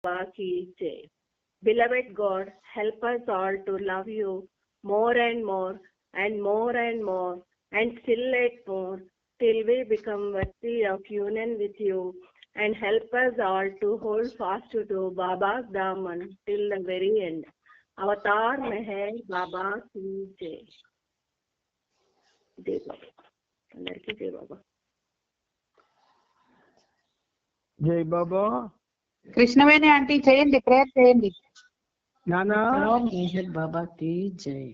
Baba ki jai. Beloved God, help us all to love you more and more and more and more and still yet more till we become worthy of union with you, and help us all to hold fast to Baba's Daman till the very end. Avatar Meher Baba ki jai. Jai Baba. అందరికీ జై బాబా. జై బాబా. Krishnaveni aunty చేయండి, prayer చేయండి. మెహర్ బాబాకి జై.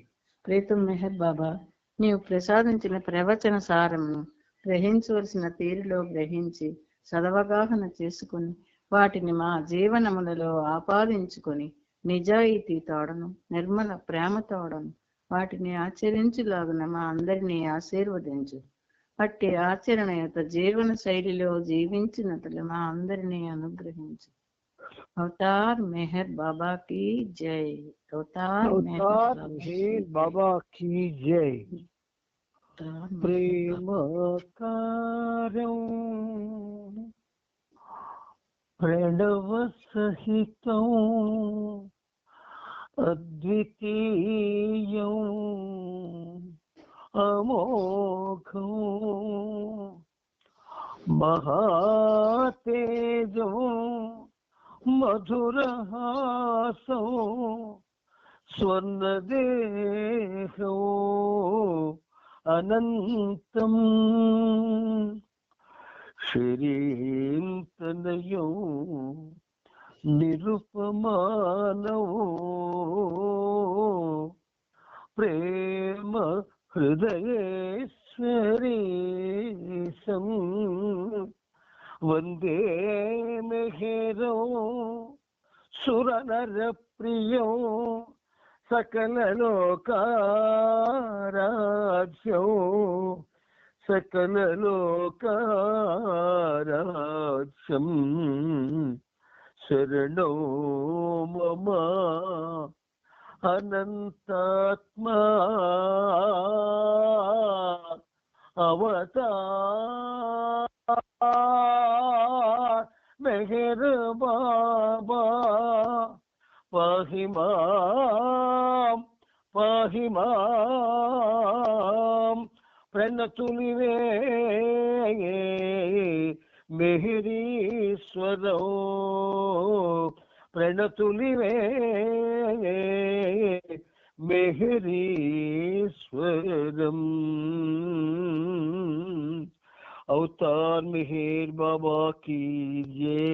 ప్రీతం మెహర్ బాబా, నీవు ప్రసాదించిన ప్రవచన సారమును గ్రహించవలసిన తీరులో గ్రహించి సదవగాహన చేసుకుని వాటిని మా జీవనములలో ఆపాదించుకొని నిజాయితీ తోడను నిర్మల ప్రేమ తోడను వాటిని ఆచరించులాగున మా అందరినీ ఆశీర్వదించు. అట్టి ఆచరణయుత జీవన శైలిలో జీవించినట్లు మా అందరినీ అనుగ్రహించు. అవతార్ మెహర్ బాబా కి జై. అవతార్ మెహర్ బాబా కి జై. ప్రేమకారం ప్రణవ సహితం అద్వితీయం అమోఘం మహాతేజం మధురహాసం స్వర్ణదేహం అనంతం శ్రీంతనయం నిరుపమానం ప్రేమ హృదయేశ్వరీశం వందే మెహరం సురనర ప్రియం సకలలోకారాధ్యం సకలలోకారాధ్యం శరణో మమ అనంతాత్మా అవతార్ మెహర్ బాబా పాహి మాం పాహి మాం ప్రణతులివే మెహరీశ్వరో ప్రణతులివే మెహరీశ్వరం. అవతార్ మెహర్ బాబా కీ జై.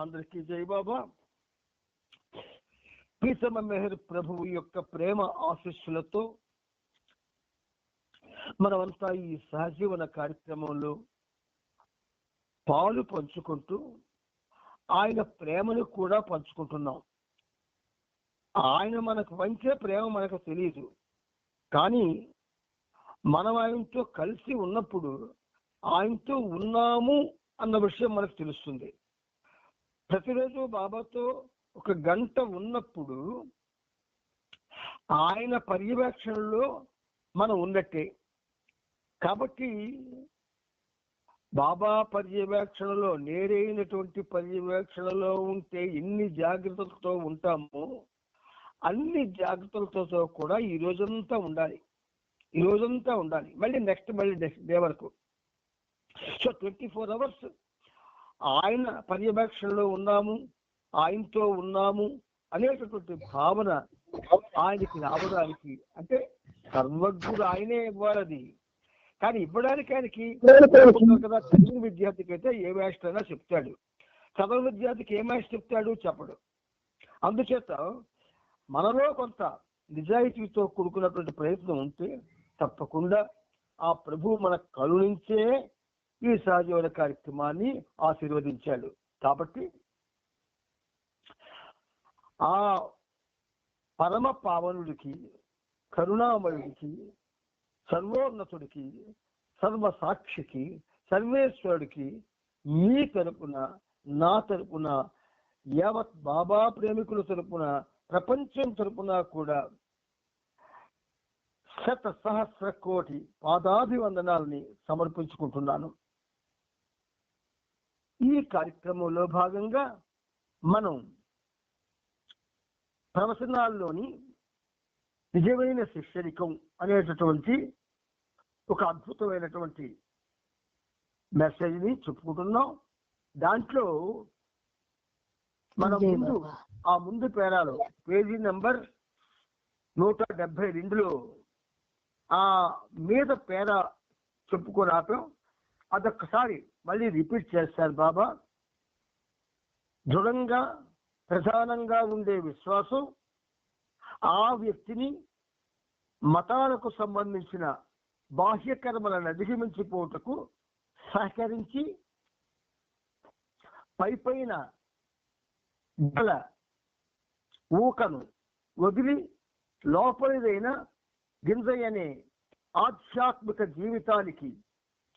అందరికీ జై బాబా. ప్రీతమ మెహర్ ప్రభువు యొక్క ప్రేమ ఆశీస్సులతో మనమంతా ఈ సహజీవన కార్యక్రమంలో పాలు పంచుకుంటూ ఆయన ప్రేమను కూడా పంచుకుంటున్నాం. ఆయన మనకు పంచే ప్రేమ మనకు తెలియదు, కానీ మనం ఆయనతో కలిసి ఉన్నప్పుడు ఆయనతో ఉన్నాము అన్న విషయం మనకు తెలుస్తుంది. ప్రతిరోజు బాబాతో ఒక గంట ఉన్నప్పుడు ఆయన పర్యవేక్షణలో మనం ఉన్నట్టే. కాబట్టి బాబా పర్యవేక్షణలో, నేరైనటువంటి పర్యవేక్షణలో ఉంటే ఎన్ని జాగ్రత్తలతో ఉంటామో అన్ని జాగ్రత్తలతో కూడా ఈ రోజంతా ఉండాలి. మళ్ళీ నెక్స్ట్ డే వరకు. సో 24 hours ఆయన పర్యవేక్షణలో ఉన్నాము, ఆయనతో ఉన్నాము అనేటటువంటి భావన ఆయనకి రావడానికి, అంటే సర్వజ్ఞుడు ఆయనే ఇవ్వాలది. కానీ ఇవ్వడానికి ఆయనకి కదా, చదివిన విద్యార్థికి అయితే ఏ మాస్టర్ అయినా చెప్తాడు, చదవని విద్యార్థికి ఏ మాస్టర్ చెప్తాడు, చెప్పడు. అందుచేత మనలో కొంత నిజాయితీతో కూడుకున్నటువంటి ప్రయత్నం ఉంటే తప్పకుండా ఆ ప్రభువు మన కరుణించే ఈ సహజీవన కార్యక్రమాన్ని ఆశీర్వదించాడు. కాబట్టి ఆ పరమ పావనుడికి, కరుణామయుడికి, సర్వోన్నతుడికి, సర్వసాక్షికి, సర్వేశ్వరుడికి మీ తరపున, నా తరపున, యావత్ బాబా ప్రేమికుల తరపున, ప్రపంచం తరపున కూడా 100,000,000,000 పాదాభివందనాలని సమర్పించుకుంటున్నాను. ఈ కార్యక్రమంలో భాగంగా మనం ప్రవచనాల్లోని నిజమైన శిష్యరికం అనేటటువంటి ఒక అద్భుతమైనటువంటి మెసేజ్ని చెప్పుకుంటున్నాం. దాంట్లో మన ముందు పేరాలో పేజీ నెంబర్ 172లో ఆ మీద పేర చెప్పుకొని ఆపాం. అదొక్కసారి మళ్ళీ రిపీట్ చేస్తారు బాబా. దృఢంగా ప్రధానంగా ఉండే విశ్వాసం ఆ వ్యక్తిని మతాలకు సంబంధించిన బాహ్యకర్మలను అధిగమించిపోవటకు సహకరించి పైపైన గల ఊకను వదిలి లోపలిదైన గింజయనే ఆధ్యాత్మిక జీవితానికి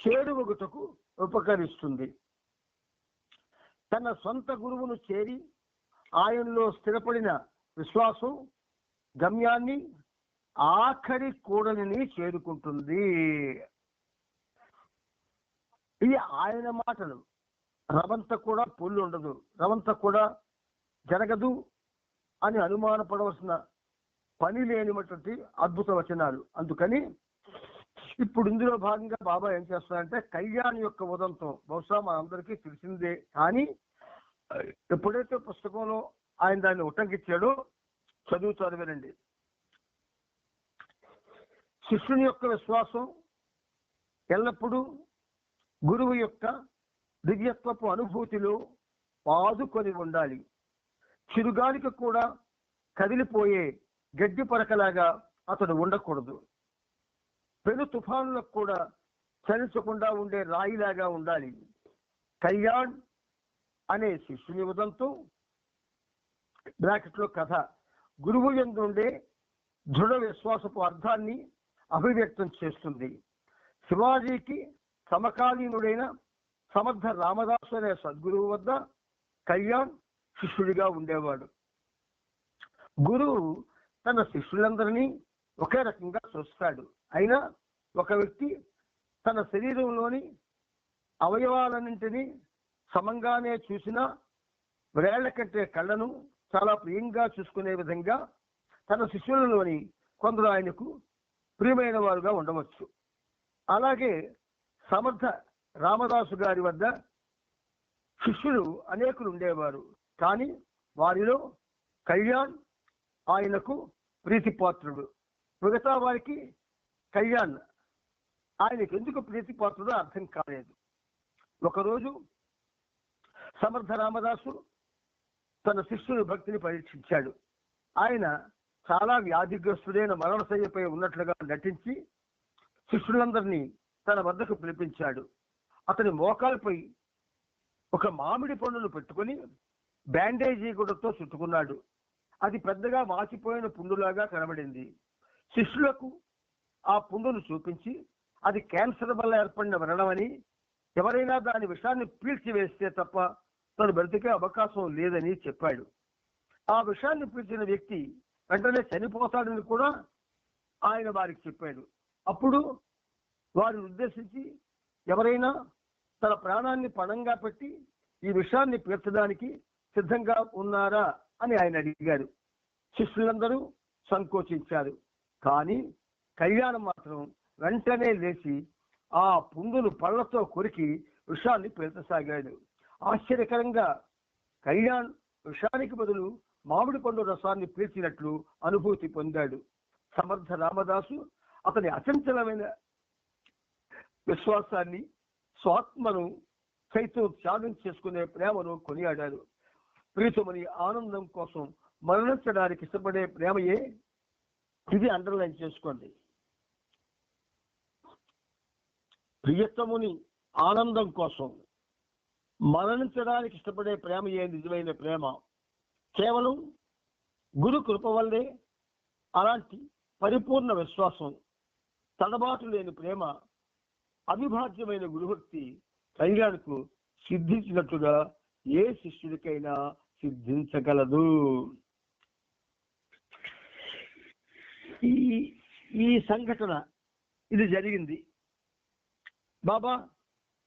చేరువగుటకు ఉపకరిస్తుంది. తన సొంత గురువును చేరి ఆయనలో స్థిరపడిన విశ్వాసం గమ్యాన్ని ఆఖరి కూడలిని చేరుకుంటుంది. ఈ ఆయన మాటలు రవంత కూడా పొల్లు ఉండదు, రవంత కూడా జరగదు అని అనుమానపడవలసిన పని లేనిటువంటి అద్భుత వచనాలు. అందుకని ఇప్పుడు ఇందులో భాగంగా బాబా ఏం చేస్తారంటే కళ్యాణ్ యొక్క ఉదంతం బహుశా మనందరికీ తెలిసిందే, కానీ ఎప్పుడైతే పుస్తకంలో ఆయన దాన్ని ఉటంకిచ్చాడో చదువుతారు వినండి. శిష్యుని యొక్క విశ్వాసం ఎల్లప్పుడూ గురువు యొక్క దివ్యత్వపు అనుభూతిలో పాదుకొని ఉండాలి. చిరుగాలికి కూడా కదిలిపోయే గడ్డి పరకలాగా అతడు ఉండకూడదు. పెను తుఫానులకు కూడా చలించకుండా ఉండే రాయిలాగా ఉండాలి. కళ్యాణ్ అనే శిష్యుని ఉదంతం బ్రాకెట్లో కథ గురువు యందు ఉండే దృఢ విశ్వాసపు అర్థాన్ని అభివ్యక్తం చేస్తుంది. శివాజీకి సమకాలీనుడైన సమర్థ రామదాసు అనే సద్గురువు వద్ద కళ్యాణ్ శిష్యుడిగా ఉండేవాడు. గురువు తన శిష్యులందరినీ ఒకే రకంగా చూస్తాడు. అయినా ఒక వ్యక్తి తన శరీరంలోని అవయవాలన్నింటినీ సమంగానే చూసినా వేళ్ల కంటే కళ్ళను చాలా ప్రియంగా చూసుకునే విధంగా తన శిష్యులలోని కొందరు ఆయనకు ప్రియమైన వారుగా ఉండవచ్చు. అలాగే సమర్థ రామదాసు గారి వద్ద శిష్యులు అనేకులు ఉండేవారు, కానీ వారిలో కళ్యాణ్ ఆయనకు ప్రీతిపాత్రుడు. మిగతా వారికి కళ్యాణ్ ఆయనకు ఎందుకు ప్రీతిపాత్రుడో అర్థం కాలేదు. ఒకరోజు సమర్థ రామదాసు తన శిష్యుని భక్తిని పరీక్షించాడు. ఆయన చాలా వ్యాధిగ్రస్తుడైన మరణశయ్యపై ఉన్నట్లుగా నటించి శిష్యులందరినీ తన వద్దకు పిలిపించాడు. అతని మోకాలపై ఒక మామిడి పండును పెట్టుకుని బ్యాండేజీ గుడ్డతో చుట్టుకున్నాడు. అది పెద్దగా వాచిపోయిన పుండులాగా కనబడింది. శిష్యులకు ఆ పుండును చూపించి అది క్యాన్సర్ వల్ల ఏర్పడిన వ్రణమని, ఎవరైనా దాని విషాన్ని పీల్చివేస్తే తప్ప తను బ్రతికే అవకాశం లేదని చెప్పాడు. ఆ విషాన్ని పీల్చిన వ్యక్తి వెంటనే చనిపోతాడని కూడా ఆయన వారికి చెప్పాడు. అప్పుడు వారిని ఉద్దేశించి ఎవరైనా తన ప్రాణాన్ని పణంగా పెట్టి ఈ విషయాన్ని పీల్చడానికి సిద్ధంగా ఉన్నారా అని ఆయన అడిగారు. శిష్యులందరూ సంకోచించారు. కానీ కళ్యాణం మాత్రం వెంటనే లేచి ఆ పుండును పళ్ళతో కొరికి విషాన్ని పీల్చసాగాడు. ఆశ్చర్యకరంగా కళ్యాణ్ విషానికి బదులు మామిడి పండు రసాన్ని పీల్చినట్లు అనుభూతి పొందాడు. సమర్థ రామదాసు అతని అచంచలమైన విశ్వాసాన్ని, స్వాత్మను సైతం త్యాగం చేసుకునే ప్రేమను కొనియాడారు. ప్రీతమని ఆనందం కోసం మరణించడానికి ఇష్టపడే ప్రేమయే ఇది. అండర్లైన్ చేసుకోండి. ప్రియతముని ఆనందం కోసం మరణించడానికి ఇష్టపడే ప్రేమయే నిజమైన ప్రేమ. కేవలం గురు కృప వల్లే అలాంటి పరిపూర్ణ విశ్వాసం, తడబాటు లేని ప్రేమ, అవిభాజ్యమైన గురుభక్తి కళ్యాణ్కు సిద్ధించినట్లుగా ఏ శిష్యుడికైనా సిద్ధించగలదు. ఈ సంఘటన ఇది జరిగింది. బాబా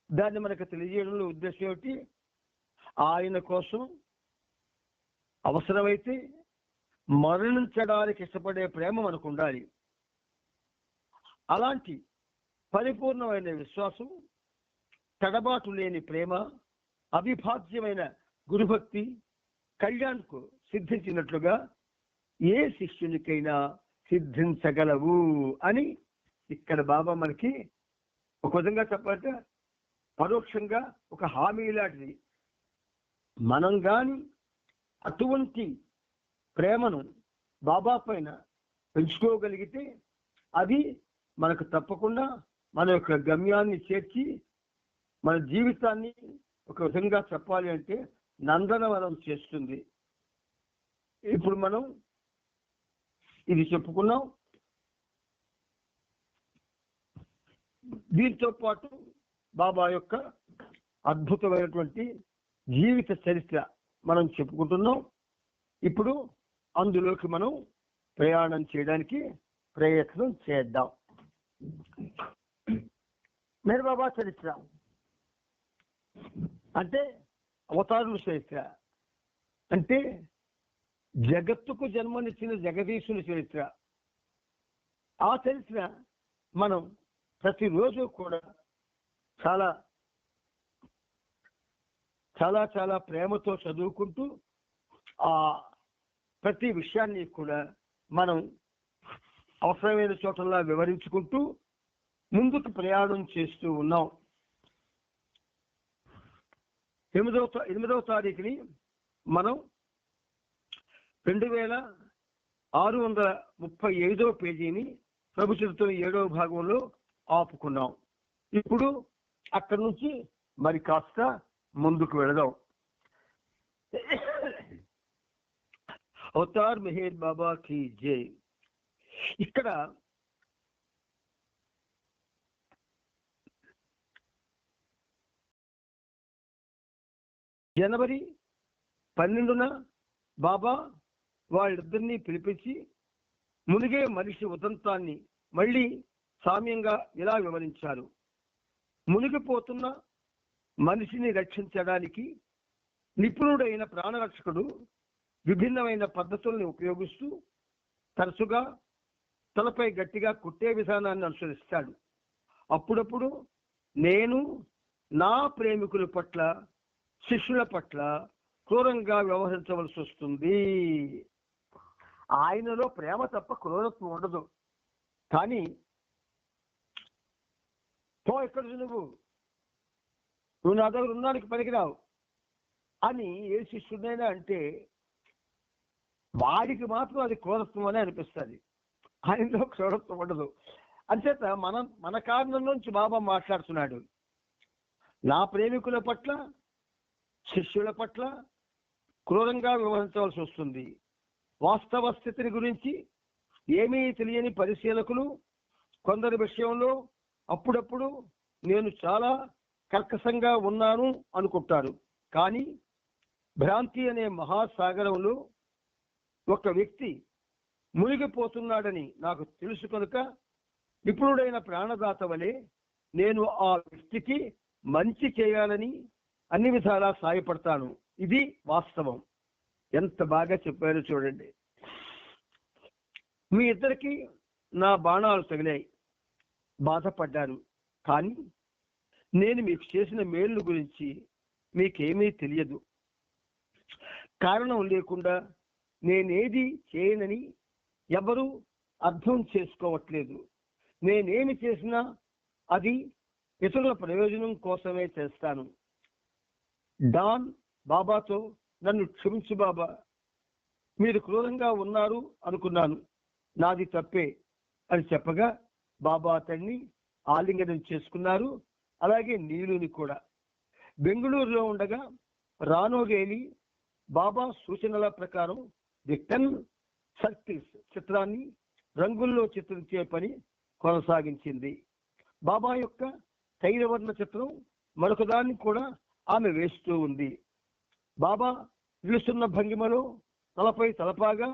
దాన్ని మనకు తెలియజేయడంలో ఉద్దేశం ఏమిటి? ఆయన కోసం అవసరమైతే మరణించడానికి ఇష్టపడే ప్రేమ మనకు ఉండాలి. అలాంటి పరిపూర్ణమైన విశ్వాసం, తడబాటు లేని ప్రేమ, అవిభాజ్యమైన గురుభక్తి కళ్యాణ్కు సిద్ధించినట్లుగా ఏ శిష్యునికైనా సిద్ధించగలవు అని ఇక్కడ బాబా మనకి ఒక విధంగా చెప్పాలంటే పరోక్షంగా ఒక హామీ లాంటిది. మనం కానీ అటువంటి ప్రేమను బాబా పైన పెంచుకోగలిగితే అది మనకు తప్పకుండా మన యొక్క గమ్యాన్ని చేర్చి మన జీవితాన్ని ఒక విధంగా చెప్పాలి అంటే నందనవనం చేస్తుంది. ఇప్పుడు మనం ఇది చెప్పుకున్నాం. దీంతో పాటు బాబా యొక్క అద్భుతమైనటువంటి జీవిత చరిత్ర మనం చెప్పుకుంటున్నాం. ఇప్పుడు అందులోకి మనం ప్రయాణం చేయడానికి ప్రయత్నం చేద్దాం. మేర్ బాబా చరిత్ర అంటే అవతారుల చరిత్ర, అంటే జగత్తుకు జన్మనిచ్చిన జగదీశుని చరిత్ర. ఆ చరిత్ర మనం ప్రతిరోజు కూడా చాలా చాలా చాలా ప్రేమతో చదువుకుంటూ ఆ ప్రతి విషయాన్ని కూడా మనం అవసరమైన చోటల్లా వివరించుకుంటూ ముందుకు ప్రయాణం చేస్తూ ఉన్నాం. 8వ తారీఖుని మనం 2635వ పేజీని ప్రభు చరిత్ర 7వ భాగంలో ఆపుకున్నాం. ఇప్పుడు అక్కడి నుంచి మరి కాస్త ముందుకు వెళదాం. అవతార్ మెహర్ బాబా కి జై. ఇక్కడ జనవరి 12న బాబా వాళ్ళిద్దరినీ పిలిపించి మునిగే మనిషి ఉదంతాన్ని మళ్ళీ సామ్యంగా ఇలా వివరించారు. మునిగిపోతున్న మనిషిని రక్షించడానికి నిపుణుడైన ప్రాణరక్షకుడు విభిన్నమైన పద్ధతుల్ని ఉపయోగిస్తూ తరచుగా తలపై గట్టిగా కుట్టే విధానాన్ని అనుసరిస్తాడు. అప్పుడప్పుడు నేను నా ప్రేమికుల పట్ల, శిష్యుల పట్ల క్రూరంగా వ్యవహరించవలసి వస్తుంది. ఆయనలో ప్రేమ తప్ప క్రూరత్వం ఉండదు. కానీ ఎక్కడ నువ్వు నా దగ్గర ఉన్నానికి పనికిరావు అని ఏ శిష్యుడైనా అంటే వాడికి మాత్రం అది క్రూరత్వం అని అనిపిస్తుంది. ఆయనలో క్రూరత్వం ఉండదు. అంచేత మన కారణం నుంచి బాబా మాట్లాడుతున్నాడు. నా ప్రేమికుల పట్ల, శిష్యుల పట్ల క్రూరంగా వ్యవహరించవలసి వస్తుంది. వాస్తవ స్థితిని గురించి ఏమీ తెలియని పరిశీలకులు కొందరి విషయంలో అప్పుడప్పుడు నేను చాలా కర్కశంగా ఉన్నాను అనుకుంటారు. కానీ భ్రాంతి అనే మహాసాగరంలో ఒక వ్యక్తి మునిగిపోతున్నాడని నాకు తెలుసు కనుక నిపుణుడైన ప్రాణదాత వలె నేను ఆ వ్యక్తికి మంచి చేయాలని అన్ని విధాలా సాయపడతాను. ఇది వాస్తవం. ఎంత బాగా చెప్పారో చూడండి. మీ ఇద్దరికి నా బాణాలు తగిలాయి, బాధపడ్డారు. కానీ నేను మీకు చేసిన మేలు గురించి మీకేమీ తెలియదు. కారణం లేకుండా నేనేది చేయనని ఎవరూ అర్థం చేసుకోవట్లేదు. నేనేమి చేసినా అది ఇతరుల ప్రయోజనం కోసమే చేస్తాను. డాన్ బాబాతో నన్ను క్షమించు బాబా, మీరు క్రూరంగా ఉన్నారు అనుకున్నాను, నాది తప్పే అని చెప్పగా బాబా అతన్ని ఆలింగనం చేసుకున్నారు. అలాగే నీలుని కూడా. బెంగళూరులో ఉండగా రానోగేలి బాబా సూచనల ప్రకారం ది 10 సర్కిల్స్ చిత్రాన్ని రంగుల్లో చిత్రించే పని కొనసాగించింది. బాబా యొక్క తైలవర్ణ చిత్రం మరొకదాన్ని కూడా ఆమె వేస్తూ ఉంది. బాబా నిలుస్తున్న భంగిమలో తలపై తలపాగా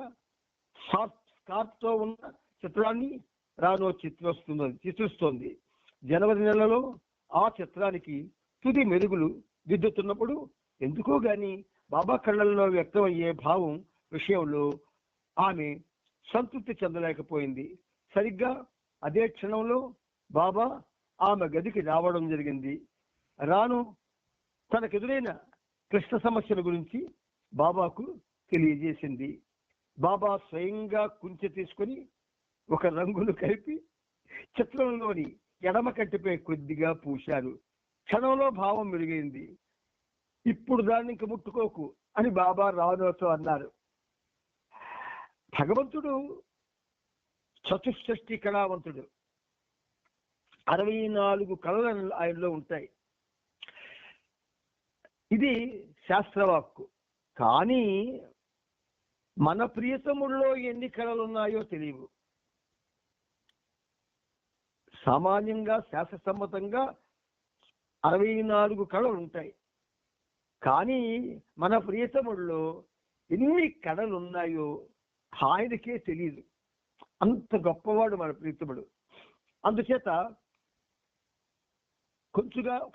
స్కార్ఫ్తో ఉన్న చిత్రాన్ని రానో చిత్రిస్తోంది. జనవరి నెలలో ఆ చిత్రానికి తుది మెరుగులు దిద్దుతున్నప్పుడు ఎందుకో గాని బాబా కళ్ళల్లో వ్యక్తమయ్యే భావం విషయంలో ఆమె సంతృప్తి చెందలేకపోయింది. సరిగ్గా అదే క్షణంలో బాబా ఆమె గదికి రావడం జరిగింది. రాను తనకెదురైన క్లిష్ట సమస్యల గురించి బాబాకు తెలియజేసింది. బాబా స్వయంగా కుంచె తీసుకొని ఒక రంగును కలిపి చిత్రంలోని ఎడమ కంటిపై కొద్దిగా పూశారు. క్షణంలో భావం మెరుగైంది. ఇప్పుడు దాన్ని ఇంక ముట్టుకోకు అని బాబా రానుతో అన్నారు. భగవంతుడు చతుషష్ఠి కళావంతుడు. 64 కళలు ఆయనలో ఉంటాయి. ఇది శాస్త్రవాక్కు. కానీ మన ప్రియతముల్లో ఎన్ని కళలు ఉన్నాయో తెలియవు. సామాన్యంగా శాస్త్రసమ్మతంగా 64 కళలు ఉంటాయి. కానీ మన ప్రియతముల్లో ఎన్ని కళలు ఉన్నాయో ఆయనకే తెలియదు. అంత గొప్పవాడు మన ప్రియతముడు. అందుచేత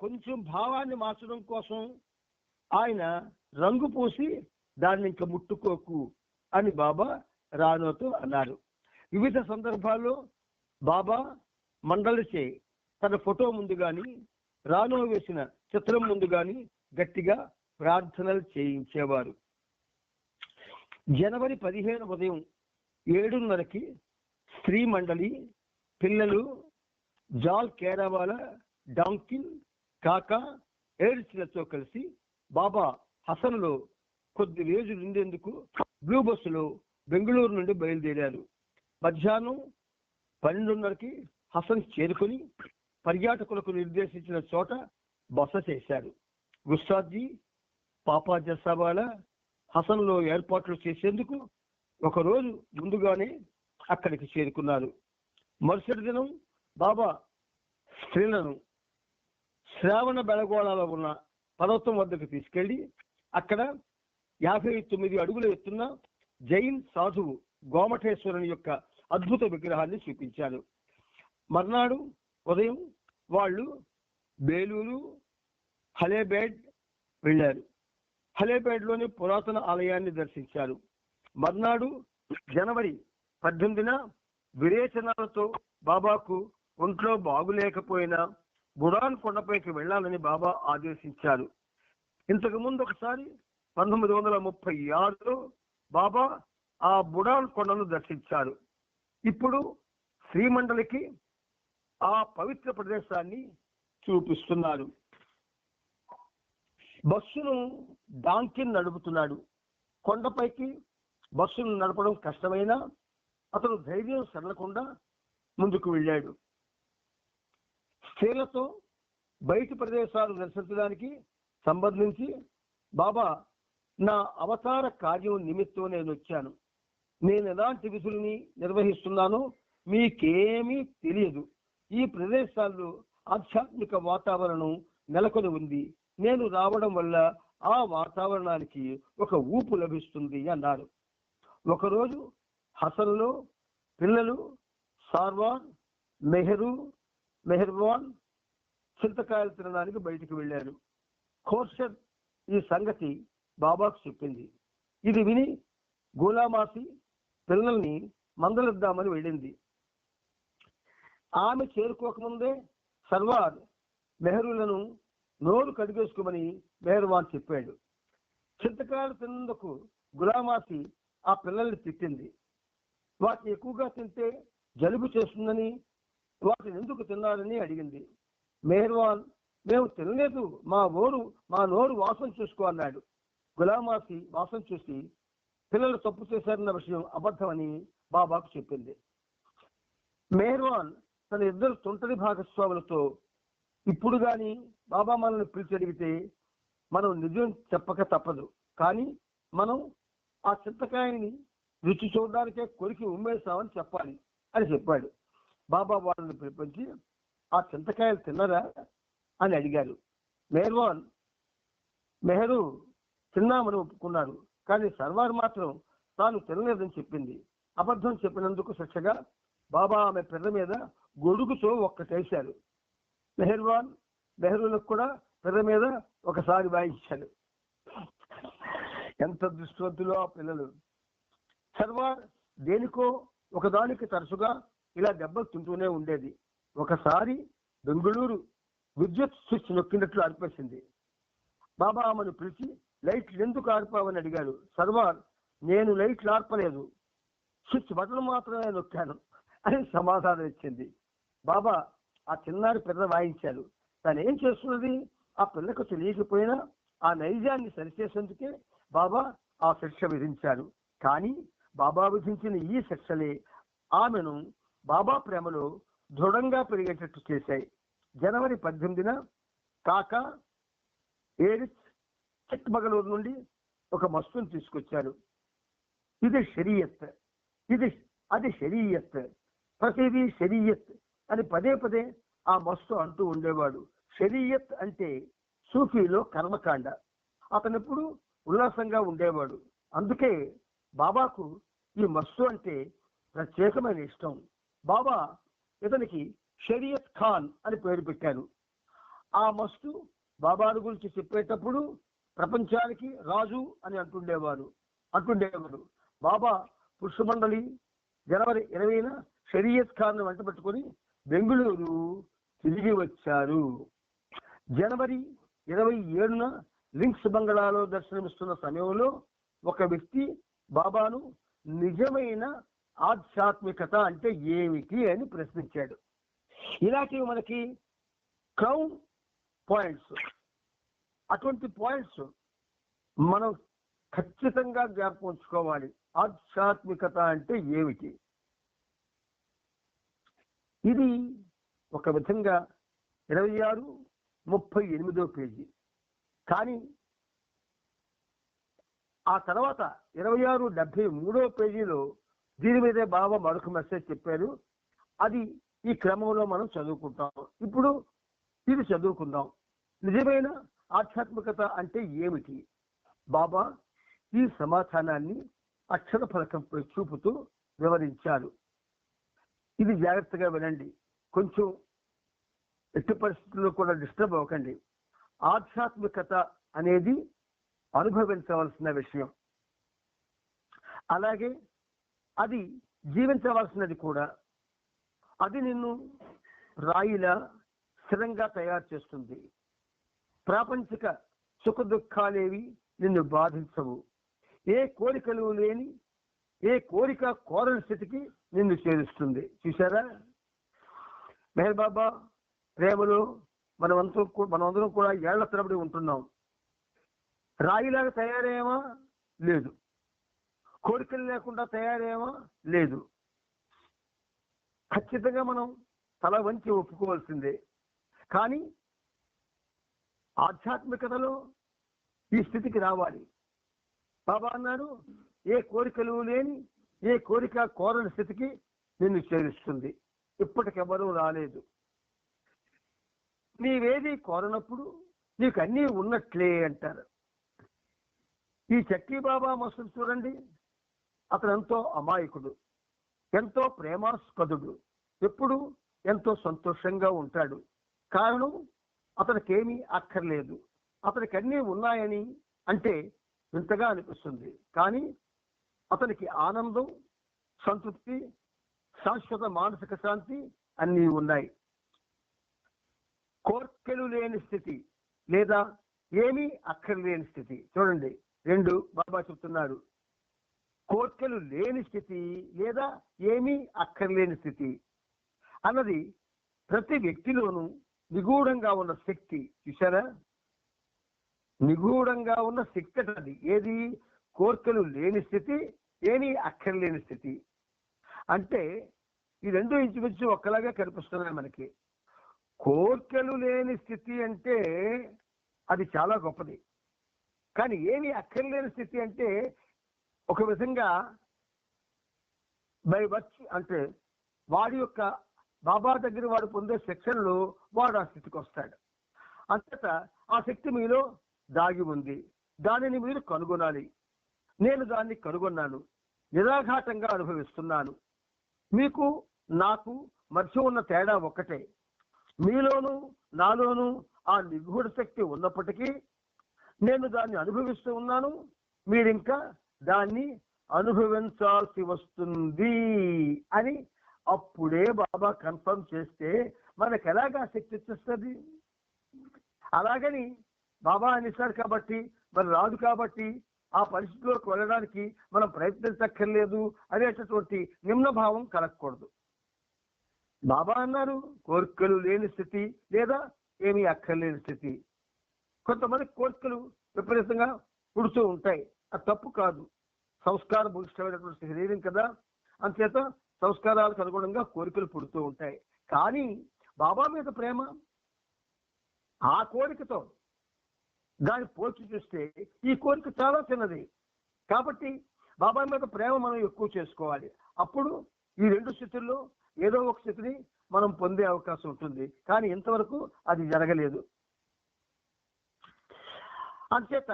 కొంచెం భావాన్ని మార్చడం కోసం ఆయన రంగు పూసి దాన్ని ఇంకా ముట్టుకోకు అని బాబా రానోతో అన్నారు. వివిధ సందర్భాల్లో బాబా మండలిచే తన ఫోటో ముందు కానీ రానో వేసిన చిత్రం ముందు కానీ గట్టిగా ప్రార్థనలు చేయించేవారు. జనవరి 15 ఉదయం 7:30కి స్త్రీ మండలి పిల్లలు జాల్ కేరావాల, డాంకిన్, కాకా, ఏడ్స్లతో కలిసి బాబా హసన్లో కొద్ది రోజులు ఉండేందుకు బ్లూ బస్సులో బెంగళూరు నుండి బయలుదేరారు. మధ్యాహ్నం 12:30కి హసన్ చేరుకొని పర్యాటకులకు నిర్దేశించిన చోట బస చేశారు. గుస్తాద్జీ, పాపా జస్సావాలా హసన్లో ఏర్పాట్లు చేసేందుకు ఒకరోజు ముందుగానే అక్కడికి చేరుకున్నారు. మరుసటి దినం బాబా స్త్రీలను శ్రావణ బెళగోళాలో ఉన్న పర్వతం వద్దకు తీసుకెళ్లి అక్కడ 59 అడుగుల ఎత్తున్న జైన్ సాధువు గోమఠేశ్వరుని యొక్క అద్భుత విగ్రహాన్ని చూపించారు. మర్నాడు ఉదయం వాళ్ళు బేలూరు, హలేబేడ్ వెళ్ళారు. హలేబేడ్లోని పురాతన ఆలయాన్ని దర్శించారు. మర్నాడు జనవరి 18న విరేచనాలతో బాబాకు ఒంట్లో బాగులేకపోయినా బుడాన్ కొండపైకి వెళ్లాలని బాబా ఆదేశించారు. ఇంతకు ముందు ఒకసారి 1936లో బాబా ఆ బుడాన్ కొండను దర్శించారు. ఇప్పుడు శ్రీమండలికి ఆ పవిత్ర ప్రదేశాన్ని చూపిస్తున్నారు. బస్సును డాంకిన్ నడుపుతున్నాడు. కొండపైకి బస్సును నడపడం కష్టమైనా అతను ధైర్యం సరళకుండా ముందుకు వెళ్ళాడు. స్త్రీలతో బయటి ప్రదేశాలు దర్శించడానికి సంబంధించి బాబా, నా అవతార కార్యం నిమిత్తం నేను వచ్చాను. నేను ఎలాంటి విధుల్ని నిర్వహిస్తున్నానో మీకేమీ తెలియదు. ఈ ప్రదేశాల్లో ఆధ్యాత్మిక వాతావరణం నెలకొని ఉంది. నేను రావడం వల్ల ఆ వాతావరణానికి ఒక ఊపు లభిస్తుంది అన్నారు. ఒకరోజు హసన్లో పిల్లలు సార్వాన్, మెహర్వాన్ చింతకాయలు తినడానికి బయటికి వెళ్ళారు. ఖోర్షద్ ఈ సంగతి బాబాకు చెప్పింది. ఇది విని గోలామాసి పిల్లల్ని మందలిద్దామని వెళ్ళింది. ఆమె చేరుకోకముందే సర్వార్ మెహరులను నోరు కడిగేసుకోమని మెహర్వాన్ చెప్పాడు. చింతకాయలు తిన్నందుకు గులామాసి ఆ పిల్లల్ని తిట్టింది. వాటిని ఎక్కువగా తింటే జలుబు చేస్తుందని, వాటిని ఎందుకు తిన్నారని అడిగింది. మెహర్వాన్, మేము తినలేదు, మా నోరు వాసన చూసుకో అన్నాడు. గులామాసి వాసన చూసి పిల్లలు తప్పు చేశారన్న విషయం అబద్ధమని బాబాకు చెప్పింది. మెహర్వాన్ తన ఇద్దరు తొంటరి భాగస్వాములతో, ఇప్పుడు కానీ బాబా మనల్ని పిలిచి అడిగితే మనం నిజం చెప్పక తప్పదు, కానీ మనం ఆ చింతకాయని రుచి చూడడానికే కొరికి ఉమ్మేస్తామని చెప్పాలి అని చెప్పాడు. బాబా వాళ్ళని పిలిపించి ఆ చింతకాయలు తిన్నరా అని అడిగారు. మెహరు తిన్నామని ఒప్పుకున్నాడు. కానీ సర్వార్ మాత్రం తాను తినలేదని చెప్పింది. అబద్ధం చెప్పినందుకు శిక్షగా బాబా ఆమె పెద్ద మీద గొడుగుతో ఒక్కటేశారు. మెహరులకు కూడా పెద్ద మీద ఒకసారి వాయించాడు. ఎంత దృష్టివంతులో ఆ పిల్లలు. సర్వార్ దేనికో ఒకదానికి తరచుగా ఇలా దెబ్బలు తింటూనే ఉండేది. ఒకసారి బెంగుళూరు విద్యుత్ స్విచ్ నొక్కినట్లు అనిపించింది. బాబా ఆమెను పిలిచి లైట్లు ఎందుకు ఆర్పావని అడిగాడు. సర్వార్, నేను లైట్లు ఆర్పలేదు, స్విచ్ బటన్ మాత్రమే నొక్కాను అని సమాధానం ఇచ్చింది. బాబా ఆ చిన్నారి పిల్ల వాయించాడు. తను ఏం చేస్తున్నది ఆ పిల్లకు తెలియకపోయినా ఆ నైజాన్ని సరిచేసేందుకే బాబా ఆ శిక్ష విధించారు. కానీ బాబా విధించిన ఈ శిక్షలే ఆమెను బాబా ప్రేమలో దృఢంగా పెరిగేటట్టు చేశాయి. జనవరి 18న కాకా ఏరిస్ చిక్మగళూరు నుండి ఒక మస్తుని తీసుకొచ్చారు. ఇది షరియత్, అది షరియత్, ప్రతిదీ షరియత్ అని పదే పదే ఆ మస్తు అంటూ ఉండేవాడు. షరియత్ అంటే సూఫీలో కర్మకాండ. అతనెప్పుడు ఉల్లాసంగా ఉండేవాడు. అందుకే బాబాకు ఈ మస్తు అంటే ప్రత్యేకమైన ఇష్టం. బాబా ఇతనికి షరియత్ ఖాన్ అని పేరు పెట్టారు. ఆ మస్తు బాబాను గురించి చెప్పేటప్పుడు ప్రపంచానికి రాజు అని అంటుండేవారు. బాబా పురుషమండలి జనవరి 20న షరియత్ ఖాన్ వెంట పెట్టుకుని బెంగుళూరు తిరిగి వచ్చారు. జనవరి 27న లింక్స్ బంగళాలో దర్శనమిస్తున్న సమయంలో ఒక వ్యక్తి బాబాను నిజమైన ఆధ్యాత్మికత అంటే ఏమిటి అని ప్రశ్నించాడు. ఇలాంటివి మనకి క్రౌన్ పాయింట్స్. అటువంటి పాయింట్స్ మనం ఖచ్చితంగా జ్ఞాపకం ఉంచుకోవాలి. ఆధ్యాత్మికత అంటే ఏమిటి? ఇది ఒక విధంగా 26-38 పేజీ. కానీ ఆ తర్వాత 26-73 పేజీలో దీని మీదే బాబా మరొక మెసేజ్ చెప్పారు. అది ఈ క్రమంలో మనం చదువుకుంటాం. ఇప్పుడు ఇది చదువుకుందాం. నిజమైన ఆధ్యాత్మికత అంటే ఏమిటి? బాబా ఈ సమాధానాన్ని అక్షర ఫలకంపై చూపుతూ వివరించారు. ఇది జాగ్రత్తగా వినండి. కొంచెం ఎట్టి పరిస్థితుల్లో కూడా డిస్టర్బ్ అవ్వకండి. ఆధ్యాత్మికత అనేది అనుభవించవలసిన విషయం, అలాగే అది జీవించవలసినది కూడా. అది నిన్ను రాయిలా స్థిరంగా తయారు చేస్తుంది. ప్రాపంచిక సుఖ దుఃఖాలేవి నిన్ను బాధించవు. ఏ కోరికలు లేని, ఏ కోరిక కోరని స్థితికి నిన్ను చేరుస్తుంది. చూసారా? మెహర్ బాబా ప్రేమలో మనమందరం కూడా ఏళ్ల తరబడి ఉంటున్నాం. రాయిలాగా తయారయ్యామా? లేదు. కోరికలు లేకుండా తయారయ్యామా? లేదు. ఖచ్చితంగా మనం తల వంచి ఒప్పుకోవాల్సిందే. కానీ ఆధ్యాత్మికతలో ఈ స్థితికి రావాలి. బాబా అన్నారు, ఏ కోరికలు లేని, ఏ కోరిక కోరని స్థితికి నిన్ను చేరుస్తుంది. ఇప్పటికెవరూ రాలేదు. నీవేది కోరనప్పుడు నీకు అన్నీ ఉన్నట్లే అంటారు. ఈ చక్కీ బాబా మస్తుడు చూడండి. అతను ఎంతో అమాయకుడు, ఎంతో ప్రేమాస్పదుడు, ఎప్పుడు ఎంతో సంతోషంగా ఉంటాడు. కారణం అతనికేమీ అక్కర్లేదు. అతనికి అన్నీ ఉన్నాయని అంటే వింతగా అనిపిస్తుంది. కానీ అతనికి ఆనందం, సంతృప్తి, శాశ్వత మానసిక శాంతి అన్నీ ఉన్నాయి. కోర్కెలు లేని స్థితి లేదా ఏమీ అక్కర్లేని స్థితి. చూడండి, రెండు బాబా చెప్తున్నారు. కోర్కెలు లేని స్థితి లేదా ఏమీ అక్కర్లేని స్థితి అన్నది ప్రతి వ్యక్తిలోనూ నిగూఢంగా ఉన్న శక్తి. చూసారా? నిగూఢంగా ఉన్న శక్తి అది. ఏది? కోర్కెలు లేని స్థితి, ఏమీ అక్కర్లేని స్థితి. అంటే ఈ రెండు ఇంచుమించు ఒక్కలాగా కనిపిస్తున్నాయి మనకి. కోర్కెలు లేని స్థితి అంటే అది చాలా గొప్పది. కానీ ఏమీ అక్కర్లేని స్థితి అంటే ఒక విధంగా బై వర్చ్, అంటే వాడి యొక్క బాబా దగ్గర వాడు పొందే శిక్షణలో వాడు ఆ స్థితికి వస్తాడు. అంతటా ఆ శక్తి మీలో దాగి ఉంది. దానిని మీరు కనుగొనాలి. నేను దాన్ని కనుగొన్నాను, నిరాఘాటంగా అనుభవిస్తున్నాను. మీకు నాకు మధ్య ఉన్న తేడా ఒక్కటే. మీలోనూ నాలోనూ ఆ నిగూఢ శక్తి ఉన్నప్పటికీ నేను దాన్ని అనుభవిస్తూ ఉన్నాను, మీరు ఇంకా దాన్ని అనుభవించాల్సి వస్తుంది అని అప్పుడే బాబా కన్ఫర్మ్ చేస్తే మనకు ఎలాగా శక్తి వచ్చేస్తుంది? అలాగని బాబా అనేసారు కాబట్టి మరి రాదు కాబట్టి ఆ పరిస్థితిలోకి వెళ్ళడానికి మనం ప్రయత్నించక్కర్లేదు అనేటటువంటి నిమ్నభావం కలగకూడదు. బాబా అన్నారు కోరికలు లేని స్థితి లేదా ఏమీ అక్కర్లేని స్థితి. కొంతమంది కోరికలు విపరీతంగా పుడుతూ ఉంటాయి, అది తప్పు కాదు. సంస్కార భూయిష్టమైనటువంటి శరీరం కదా, అంచేత సంస్కారాలకు అనుగుణంగా కోరికలు పుడుతూ ఉంటాయి. కానీ బాబా మీద ప్రేమ ఆ కోరికతో దాన్ని పోల్చి చూస్తే ఈ కోరిక చాలా చిన్నది. కాబట్టి బాబా మీద ప్రేమ మనం ఎక్కువ చేసుకోవాలి. అప్పుడు ఈ రెండు స్థితుల్లో ఏదో ఒక స్థితిని మనం పొందే అవకాశం ఉంటుంది. కానీ ఇంతవరకు అది జరగలేదు. అంచేత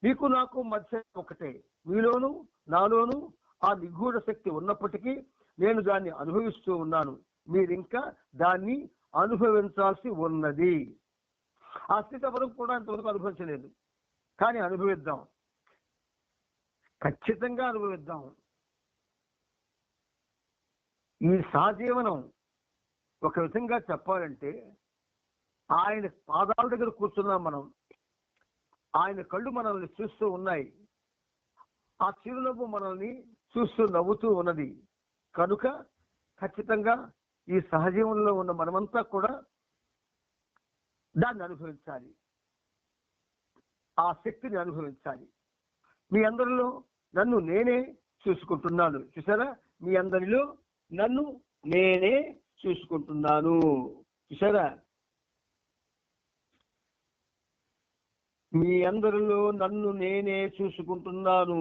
మీకు నాకు మధ్య ఒకటే, మీలోను నాలోను ఆ నిగూఢ శక్తి ఉన్నప్పటికీ నేను దాన్ని అనుభవిస్తూ ఉన్నాను. మీరింకా దాన్ని అనుభవించాల్సి ఉన్నది. ఆ స్థితి ఎవరికి కూడా ఇంతవరకు అనుభవించలేదు. కానీ అనుభవిద్దాం, ఖచ్చితంగా అనుభవిద్దాం. ఈ సహజీవనం ఒక విధంగా చెప్పాలంటే ఆయన పాదాల దగ్గర కూర్చున్నాం మనం, ఆయన కళ్ళు మనల్ని చూస్తూ ఉన్నాయి, ఆ చిరునవ్వు మనల్ని చూస్తూ నవ్వుతూ ఉన్నది. కనుక ఖచ్చితంగా ఈ సహజీవనంలో ఉన్న మనమంతా కూడా దాన్ని అనుభవించాలి, ఆ శక్తిని అనుభవించాలి. మీ అందరిలో నన్ను నేనే చూసుకుంటున్నాను. చూసారా? మీ అందరిలో నన్ను నేనే చూసుకుంటున్నాను. చూసారా? మీ అందరిలో నన్ను నేనే చూసుకుంటున్నాను.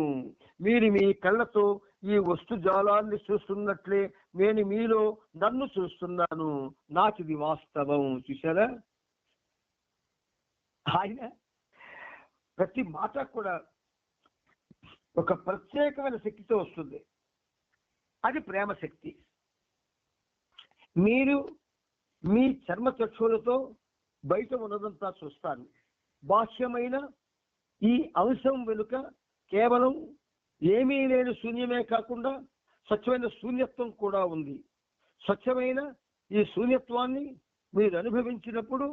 మీరు మీ కళ్ళతో ఈ వస్తు జాలాన్ని చూస్తున్నట్లే నేను మీలో నన్ను చూస్తున్నాను. నాకు ఇది వాస్తవం. చూసారా? ఆయన ప్రతి మాట కూడా ఒక ప్రత్యేకమైన శక్తితో వస్తుంది. అది ప్రేమ శక్తి. మీరు మీ చర్మ చక్షులతో బయట ఉన్నదంతా చూస్తారు. బాహ్యమైన ఈ అంశం వెనుక కేవలం ఏమీ లేని శూన్యమే కాకుండా స్వచ్ఛమైన శూన్యత్వం కూడా ఉంది. స్వచ్ఛమైన ఈ శూన్యత్వాన్ని మీరు అనుభవించినప్పుడు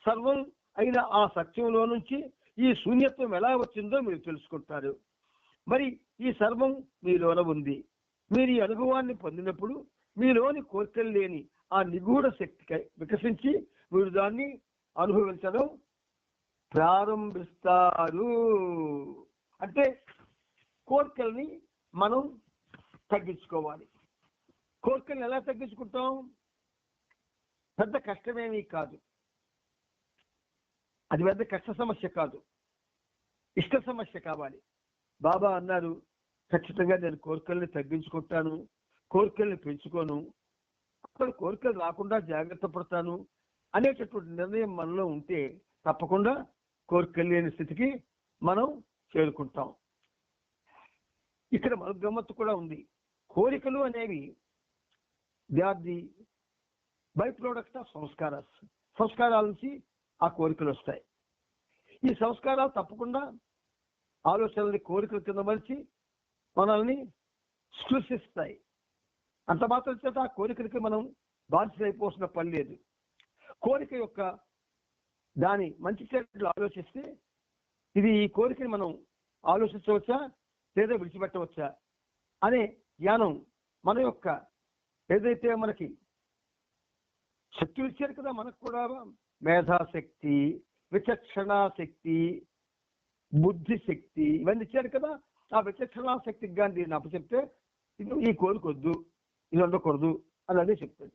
సర్వం అయిన ఆ సత్యంలో నుంచి ఈ శూన్యత్వం ఎలా వచ్చిందో మీరు తెలుసుకుంటారు. మరి ఈ సర్వం మీలోన ఉంది. మీరు ఈ అనుభవాన్ని పొందినప్పుడు మీలోని కోరికలు లేని ఆ నిగూఢ శక్తి వికసించి మీరు దాన్ని అనుభవించడం ప్రారంభిస్తారు. అంటే కోరికల్ని మనం తగ్గించుకోవాలి. కోరికల్ని ఎలా తగ్గించుకుంటాం? పెద్ద కష్టమేమీ కాదు, అది పెద్ద కష్ట సమస్య కాదు, ఇష్ట సమస్య కావాలి. బాబా అన్నారు ఖచ్చితంగా నేను కోరికల్ని తగ్గించుకుంటాను, కోరికల్ని పెంచుకోను, అసలు కోరికలు రాకుండా జాగ్రత్త పడతాను అనేటటువంటి నిర్ణయం మనలో ఉంటే తప్పకుండా కోరికలు లేని స్థితికి మనం చేరుకుంటాం. ఇక్కడ మన గమ్మత్తు కూడా ఉంది. కోరికలు అనేవి they are the by product of సంస్కారాస్. సంస్కారాల నుంచి ఆ కోరికలు వస్తాయి. ఈ సంస్కారాలు తప్పకుండా ఆలోచనల్ని కోరికల కింద మలిచి మనల్ని స్పృశిస్తాయి. అంత మాత్రం చేత ఆ కోరికలకి మనం బాధ్యతైపోసిన పని లేదు. కోరిక యొక్క దాని మంచి చెడ్డలు ఆలోచిస్తే ఇది ఈ కోరికని మనం ఆలోచించవచ్చా లేదా విడిచిపెట్టవచ్చా అనే జ్ఞానం మన యొక్క ఏదైతే మనకి శక్తులు ఇచ్చారు కదా, మనకు కూడా మేధాశక్తి, విచక్షణ శక్తి, బుద్ధి శక్తి ఇవన్నీ ఇచ్చారు కదా. ఆ విచక్షణ శక్తికి కానీ దీన్ని అప్పచెప్తే ఈ కోరికొద్దు, ఇది ఉండకూడదు అని అదే చెప్తుంది.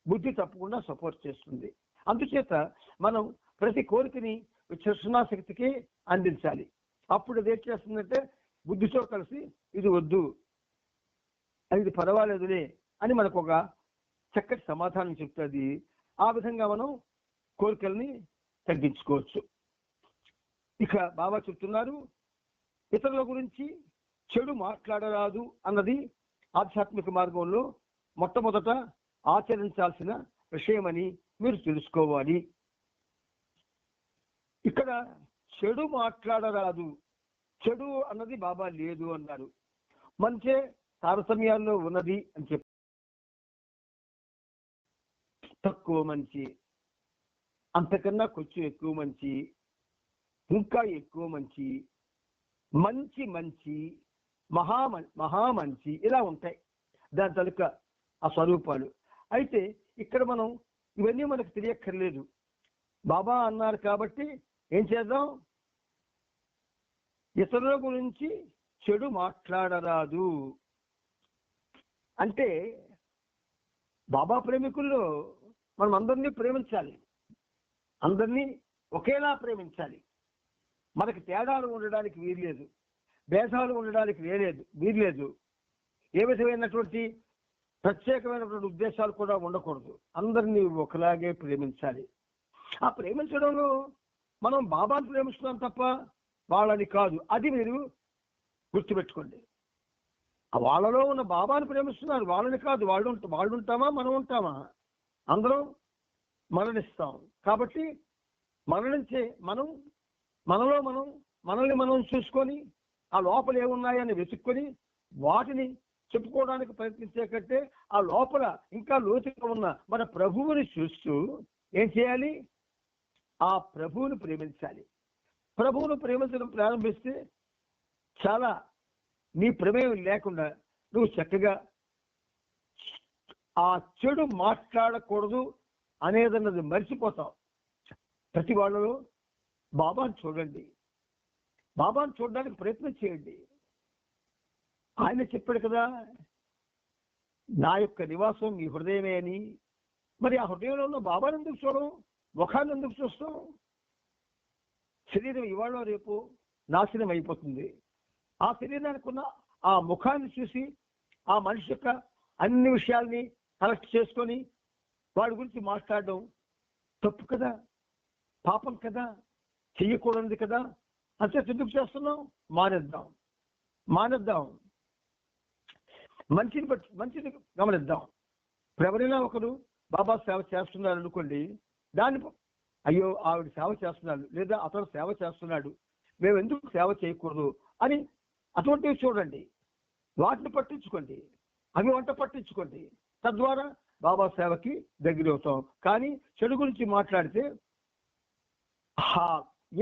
బుద్ధి తప్పకుండా సపోర్ట్ చేస్తుంది. అందుచేత మనం ప్రతి కోరికని విచక్షణ శక్తికి అందించాలి. అప్పుడు అది ఏం చేస్తుందంటే బుద్ధితో కలిసి ఇది వద్దు, ఇది పర్వాలేదులే అని మనకు ఒక చక్కటి సమాధానం చెప్తుంది. ఆ విధంగా మనం కోరికల్ని తగ్గించుకోవచ్చు. ఇక బాబా చెప్తున్నారు ఇతరుల గురించి చెడు మాట్లాడరాదు అన్నది ఆధ్యాత్మిక మార్గంలో మొట్టమొదట ఆచరించాల్సిన విషయమని మీరు తెలుసుకోవాలి. ఇక్కడ చెడు మాట్లాడరాదు, చెడు అన్నది బాబా లేదు అన్నారు. మంచే తారతమ్యాల్లో ఉన్నది అని చెప్పి తక్కువ మంచి, అంతకన్నా కొంచెం ఎక్కువ మంచి, ఇంకా ఎక్కువ మంచి, మంచి మంచి, మహామంచి, ఇలా ఉంటాయి దాని తాలూకా ఆ స్వరూపాలు. అయితే ఇక్కడ మనం ఇవన్నీ మనకు తెలియక్కర్లేదు. బాబా అన్నారు కాబట్టి ఏం చేద్దాం, ఇతరుల గురించి చెడు మాట్లాడరాదు అంటే బాబా ప్రేమికుల్లో మనం అందరినీ ప్రేమించాలి, అందరినీ ఒకేలా ప్రేమించాలి. మనకి తేడాలు ఉండడానికి వీల్లేదు, భేదాలు ఉండడానికి వీల్లేదు. ఏ విధమైనటువంటి ప్రత్యేకమైనటువంటి ఉద్దేశాలు కూడా ఉండకూడదు. అందరినీ ఒకలాగే ప్రేమించాలి. ఆ ప్రేమించడంలో మనం బాబాను ప్రేమిస్తున్నాం తప్ప వాళ్ళని కాదు. అది మీరు గుర్తుపెట్టుకోండి. వాళ్ళలో ఉన్న బాబాను ప్రేమిస్తున్నారు, వాళ్ళని కాదు. వాళ్ళు ఉంటామా, మనం ఉంటామా? అందరం మరణిస్తాం. కాబట్టి మరణించే మనల్ని మనం చూసుకొని ఆ లోపల ఏమున్నాయని వెతుక్కొని వాటిని చెప్పుకోవడానికి ప్రయత్నించే కంటే ఆ లోపల ఇంకా లోతుగా ఉన్న మన ప్రభువుని చూస్తూ ఏం చేయాలి, ఆ ప్రభువుని ప్రేమించాలి. ప్రభువును ప్రేమించడం ప్రారంభిస్తే చాలా నీ ప్రమేయం లేకుండా నువ్వు చక్కగా ఆ చెడు మాట్లాడకూడదు అనేదన్నది మర్చిపోతావు. ప్రతి వాళ్ళలో బాబాను చూడండి, బాబాను చూడడానికి ప్రయత్నం చేయండి. ఆయన చెప్పాడు కదా, నా యొక్క నివాసం మీ హృదయమే అని. మరి ఆ హృదయంలో ఉన్న బాబాను ఎందుకు చూడడం, ముఖాన్ని ఎందుకు చూస్తాం? శరీరం ఇవాళ రేపు నాశనం అయిపోతుంది. ఆ శరీరానికి ఉన్న ఆ ముఖాన్ని చూసి ఆ మనిషి యొక్క అన్ని విషయాల్ని కలెక్ట్ చేసుకొని వాడి గురించి మాట్లాడడం తప్పు కదా, పాపం కదా, చెయ్యకూడదు కదా. అంతే ఎందుకు చేస్తున్నాం? మానేద్దాం. మంచిని గమనిద్దాం. ఎవరైనా ఒకరు బాబా సేవ చేస్తున్నారు అనుకోండి, దాన్ని అయ్యో ఆవిడ సేవ చేస్తున్నారు లేదా అతను సేవ చేస్తున్నాడు, మేము ఎందుకు సేవ చేయకూడదు అని అటువంటివి చూడండి, వాటిని పట్టించుకోండి, అవి వంట పట్టించుకోండి. తద్వారా బాబా సేవకి దగ్గర అవుతాం. కానీ చెడు గురించి మాట్లాడితే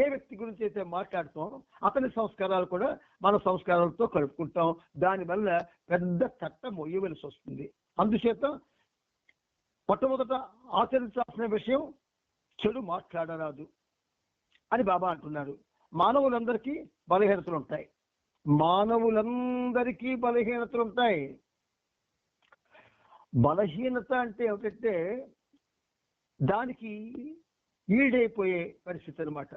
ఏ వ్యక్తి గురించి అయితే మాట్లాడుతాం అతని సంస్కారాలు కూడా మన సంస్కారాలతో కలుపుకుంటాం. దానివల్ల పెద్ద చట్టం మొయ్యవలసి వస్తుంది. అందుచేత మొట్టమొదట ఆచరించాల్సిన విషయం చెడు మాట్లాడరాదు అని బాబా అంటున్నారు. మానవులందరికీ బలహీనతలు ఉంటాయి. బలహీనత అంటే ఏమిటంటే దానికి ఈడైపోయే పరిస్థితి అనమాట.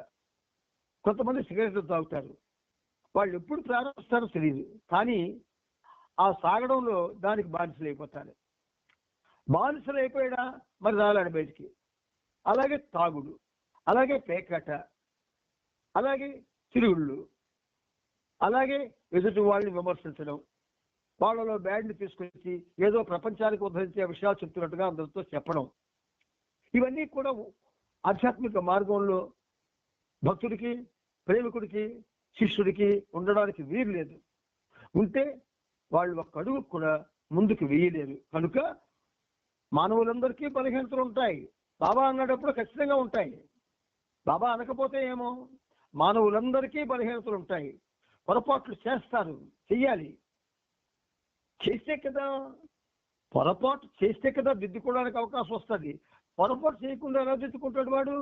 కొంతమంది సిగరెట్లు తాగుతారు, వాళ్ళు ఎప్పుడు ప్రారంభిస్తారో తెలియదు, కానీ ఆ సాగడంలో దానికి బానిసలు అయిపోతారు. బానిసలు అయిపోయాడా మరి రాలాడు బయటికి. అలాగే తాగుడు, అలాగే పేకాట, అలాగే తిరుగుళ్ళు, అలాగే ఎదుటి వాళ్ళని విమర్శించడం, వాళ్ళలో బ్యాడ్ని తీసుకొచ్చి ఏదో ప్రపంచానికి ఉద్ధరించే విషయాలు చెప్తున్నట్టుగా అందరితో చెప్పడం, ఇవన్నీ కూడా ఆధ్యాత్మిక మార్గంలో భక్తుడికి, ప్రేమికుడికి, శిష్యుడికి ఉండడానికి వీలు లేదు. ఉంటే వాళ్ళు ఒక్క అడుగు కూడా ముందుకు వేయలేరు. కనుక మానవులందరికీ బలహీనతలు ఉంటాయి. బాబా అన్నప్పుడు ఖచ్చితంగా ఉంటాయి. బాబా అనకపోతే ఏమో, మానవులందరికీ బలహీనతలు ఉంటాయి. పొరపాట్లు చేస్తారు, చెయ్యాలి. పొరపాటు చేస్తే కదా దిద్దుకోవడానికి అవకాశం వస్తుంది. పొరపాటు చేయకుండా ఎలా దిద్దుకుంటాడు వాడు?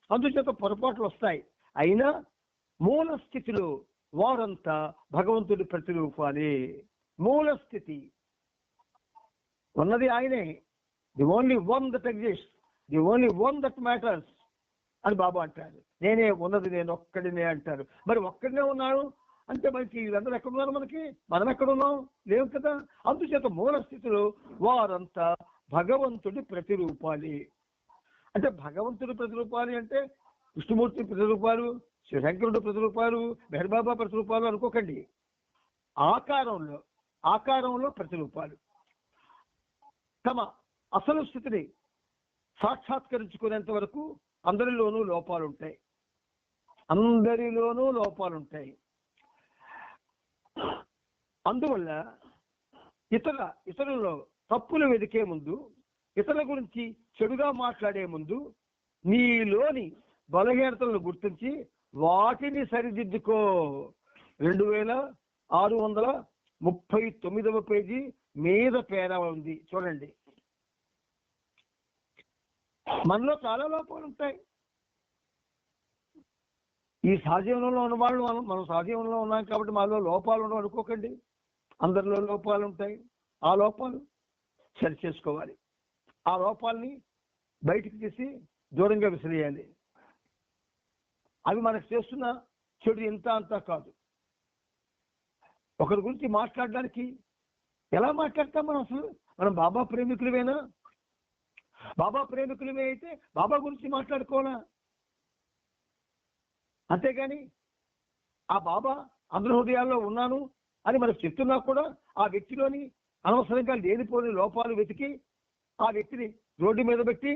అందుచేత పొరపాట్లు వస్తాయి. అయినా మూల స్థితిలో వారంతా భగవంతుడి ప్రతిరూపాలే. మూల స్థితి ఉన్నది ఆయనే. The only one that exist, the only one that matters అని బాబా అంటారు. నేనే ఉన్నది, నేను ఒక్కడినే అంటారు. మరి ఒక్కడినే ఉన్నాడు అంటే మనకి వీళ్ళందరూ ఎక్కడున్నారు? మనం ఎక్కడున్నాం? లేవు కదా. అందుచేత మూల స్థితిలో వారంతా భగవంతుడి ప్రతిరూపాలి. అంటే భగవంతుడి ప్రతిరూపాలి అంటే విష్ణుమూర్తి ప్రతిరూపాలు, శంకరుడు ప్రతిరూపాలు, మెహర్బాబా ప్రతిరూపాలు అనుకోకండి. ఆకారంలో ప్రతిరూపాలు. తమ అసలు స్థితిని సాక్షాత్కరించుకునేంత వరకు అందరిలోనూ లోపాలుంటాయి. అందువల్ల ఇతరులలో తప్పులు వెతికే ముందు, ఇతరుల గురించి చెడుగా మాట్లాడే ముందు నీలోని బలహీనతలను గుర్తించి వాటిని సరిదిద్దుకో. 2639వ పేజీ మీద పేర ఉంది చూడండి. మనలో చాలా లోపాలు ఉంటాయి. ఈ సహజీవనంలో ఉన్న వాళ్ళు మనం సహజీవనంలో ఉన్నాం కాబట్టి మనలో లోపాలు ఉండవు అనుకోకండి. అందరిలో లోపాలు ఉంటాయి. ఆ లోపాలు సరి చేసుకోవాలి. ఆ లోపాలని బయటికి తీసి దూరంగా విసిరేయాలి. అవి మనకు చేస్తున్న చెడు ఇంత అంతా కాదు. ఒకరి గురించి మాట్లాడడానికి ఎలా మాట్లాడతాం మనం? అసలు మనం బాబా ప్రేమికులమేనా? బాబా ప్రేమికులమే అయితే బాబా గురించి మాట్లాడుకోవాలా? అంతేగాని ఆ బాబా అందరి హృదయాల్లో ఉన్నాను అని మనకు చెప్తున్నా కూడా ఆ వ్యక్తిలోని అనవసరంగా లేనిపోని లోపాలు వెతికి ఆ వ్యక్తిని రోడ్డు మీద పెట్టి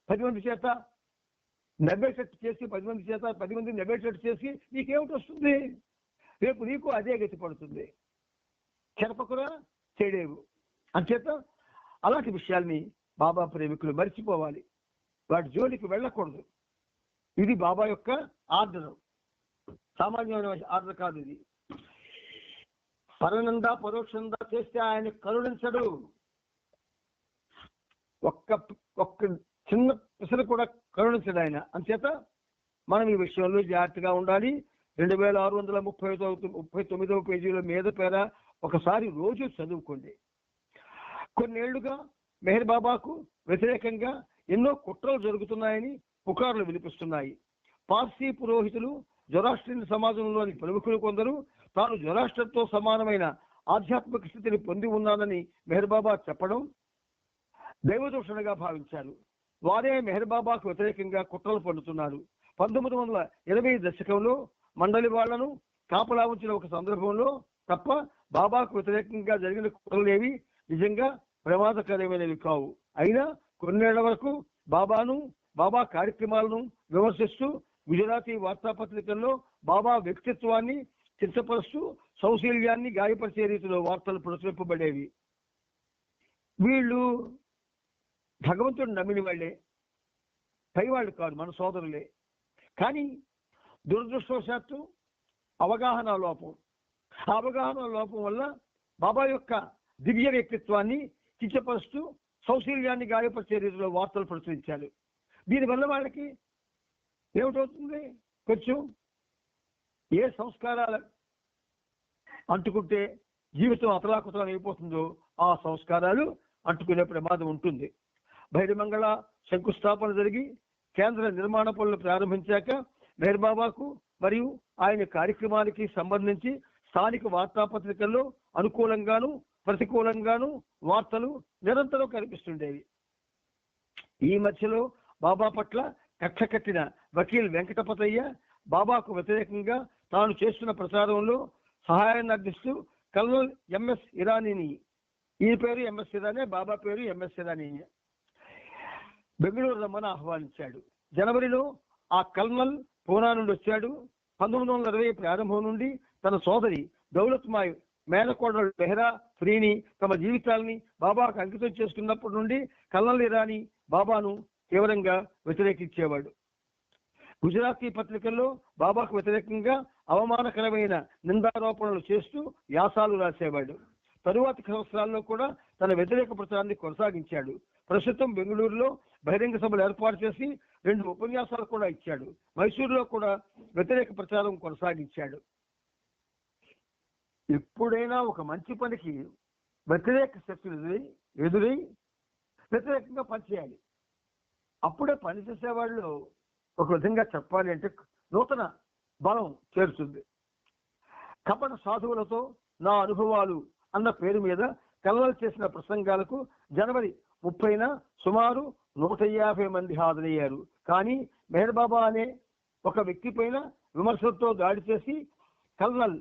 10 మంది చేత నవ్వేటట్టు చేసి 10 మంది చేత 10 మంది నవ్వేటట్టు చేసి నీకేమిటి వస్తుంది? రేపు నీకు అదే గతి పడుతుంది. చెరపకురా చెడేవు. అంచేత అలాంటి విషయాల్ని బాబా ప్రేమికులు మర్చిపోవాలి. వాటి జోలికి వెళ్ళకూడదు. ఇది బాబా యొక్క ఆర్డర్. సామాన్యమైన ఆర్డర్ కాదు ఇది. పరనందా పరోక్షంగా చేస్తే ఆయన కరుణించడు. ఒక్క చిన్న పిసరు కూడా కరుణించడు ఆయన. అంచేత మనం ఈ విషయంలో జాగ్రత్తగా ఉండాలి. 2639వ పేజీలో మీద పేర ఒకసారి రోజు చదువుకోండి. కొన్నేళ్లుగా మెహర్ బాబాకు వ్యతిరేకంగా ఎన్నో కుట్రలు జరుగుతున్నాయని పుకార్లు వినిపిస్తున్నాయి. పార్సీ పురోహితులు, జొరాస్ట్రియన్ సమాజంలోని ప్రముఖులు కొందరు తాను జొరాస్ట్రర్తో సమానమైన ఆధ్యాత్మిక స్థితిని పొంది ఉన్నానని మెహర్ బాబా చెప్పడం దైవదూషణగా భావించారు. వారే మెహర్ బాబాకు వ్యతిరేకంగా కుట్రలు పన్నుతున్నారు. 1920 దశకంలో మండలి వాళ్లను కాపలా ఉంచిన ఒక సందర్భంలో తప్ప బాబాకు వ్యతిరేకంగా జరిగిన కుట్రలేవి నిజంగా ప్రమాదకరమైనవి కావు. అయినా కొన్నేళ్ల వరకు బాబా కార్యక్రమాలను విమర్శిస్తూ గుజరాతీ వార్తాపత్రికల్లో బాబా వ్యక్తిత్వాన్ని కించపరుస్తూ సౌశీల్యాన్ని గాయపరిచే రీతిలో వార్తలు ప్రచురింపబడేవి. వీళ్ళు భగవంతుడు నమ్మిన వాళ్ళే, పైవాళ్ళు కాదు, మన సోదరులే. కానీ దురదృష్టవశాత్తు అవగాహన లోపం వల్ల బాబా యొక్క దివ్య వ్యక్తిత్వాన్ని కించపరుస్తూ సౌశీల్యాన్ని గాయపరిచే రీతిలో వార్తలు ప్రచురించారు. దీనివల్ల వాళ్ళకి ఏమిటవుతుంది? కొంచెం ఏ సంస్కారాలు అంటుకుంటే జీవితం అతలాకుతలం అయిపోతుందో ఆ సంస్కారాలు అంటుకునే ప్రమాదం ఉంటుంది. బహిర్మంగళ శంకుస్థాపన జరిగి కేంద్ర నిర్మాణ పనులు ప్రారంభించాక మెహర్ బాబాకు మరియు ఆయన కార్యక్రమానికి సంబంధించి స్థానిక వార్తాపత్రికల్లో అనుకూలంగాను ప్రతికూలంగాను వార్తలు నిరంతరం కనిపిస్తుండేవి. ఈ మధ్యలో బాబా పట్ల కక్ష కట్టిన వకీల్ వెంకటపతయ్య బాబాకు వ్యతిరేకంగా తాను చేస్తున్న ప్రచారంలో సహాయాన్ని అందిస్తూ కల్నల్ ఎంఎస్ ఇరానీని, ఈ పేరు ఎంఎస్ ఇరానీ, బాబా పేరు ఎంఎస్ ఇరానీ, బెంగళూరు రమ్మని ఆహ్వానించాడు. జనవరిలో ఆ కల్నల్ పూనా నుండి వచ్చాడు. 1920 ప్రారంభం నుండి తన సోదరి దౌలత్మాయ్ మేనకోడలు మెహ్రా ఫ్రీని తమ జీవితాల్ని బాబాకు అంకితం చేసుకున్నప్పటి నుండి కల్నల్ ఇరానీ బాబాను తీవ్రంగా వ్యతిరేకించేవాడు. గుజరాతీ పత్రికల్లో బాబాకు వ్యతిరేకంగా అవమానకరమైన నిందారోపణలు చేస్తూ వ్యాసాలు రాసేవాడు. తరువాతి సంవత్సరాల్లో కూడా తన వ్యతిరేక ప్రచారాన్ని కొనసాగించాడు. ప్రస్తుతం బెంగళూరులో బహిరంగ సభలు ఏర్పాటు చేసి 2 ఉపన్యాసాలు కూడా ఇచ్చాడు. మైసూరులో కూడా వ్యతిరేక ప్రచారం కొనసాగించాడు. ఎప్పుడైనా ఒక మంచి పనికి వ్యతిరేక శక్తులు ఎదురై వ్యతిరేకంగా పనిచేయాలి. అప్పుడే పనిచేసేవాళ్ళు ఒక విధంగా చెప్పాలి అంటే నూతన బలం చేరుతుంది. కపట సాధువులతో నా అనుభవాలు అన్న పేరు మీద కల్నల్ చేసిన ప్రసంగాలకు జనవరి 30న సుమారు 150 మంది హాజరయ్యారు. కానీ మెహర్ బాబా అనే ఒక వ్యక్తి పైన విమర్శలతో దాడి చేసి కల్నల్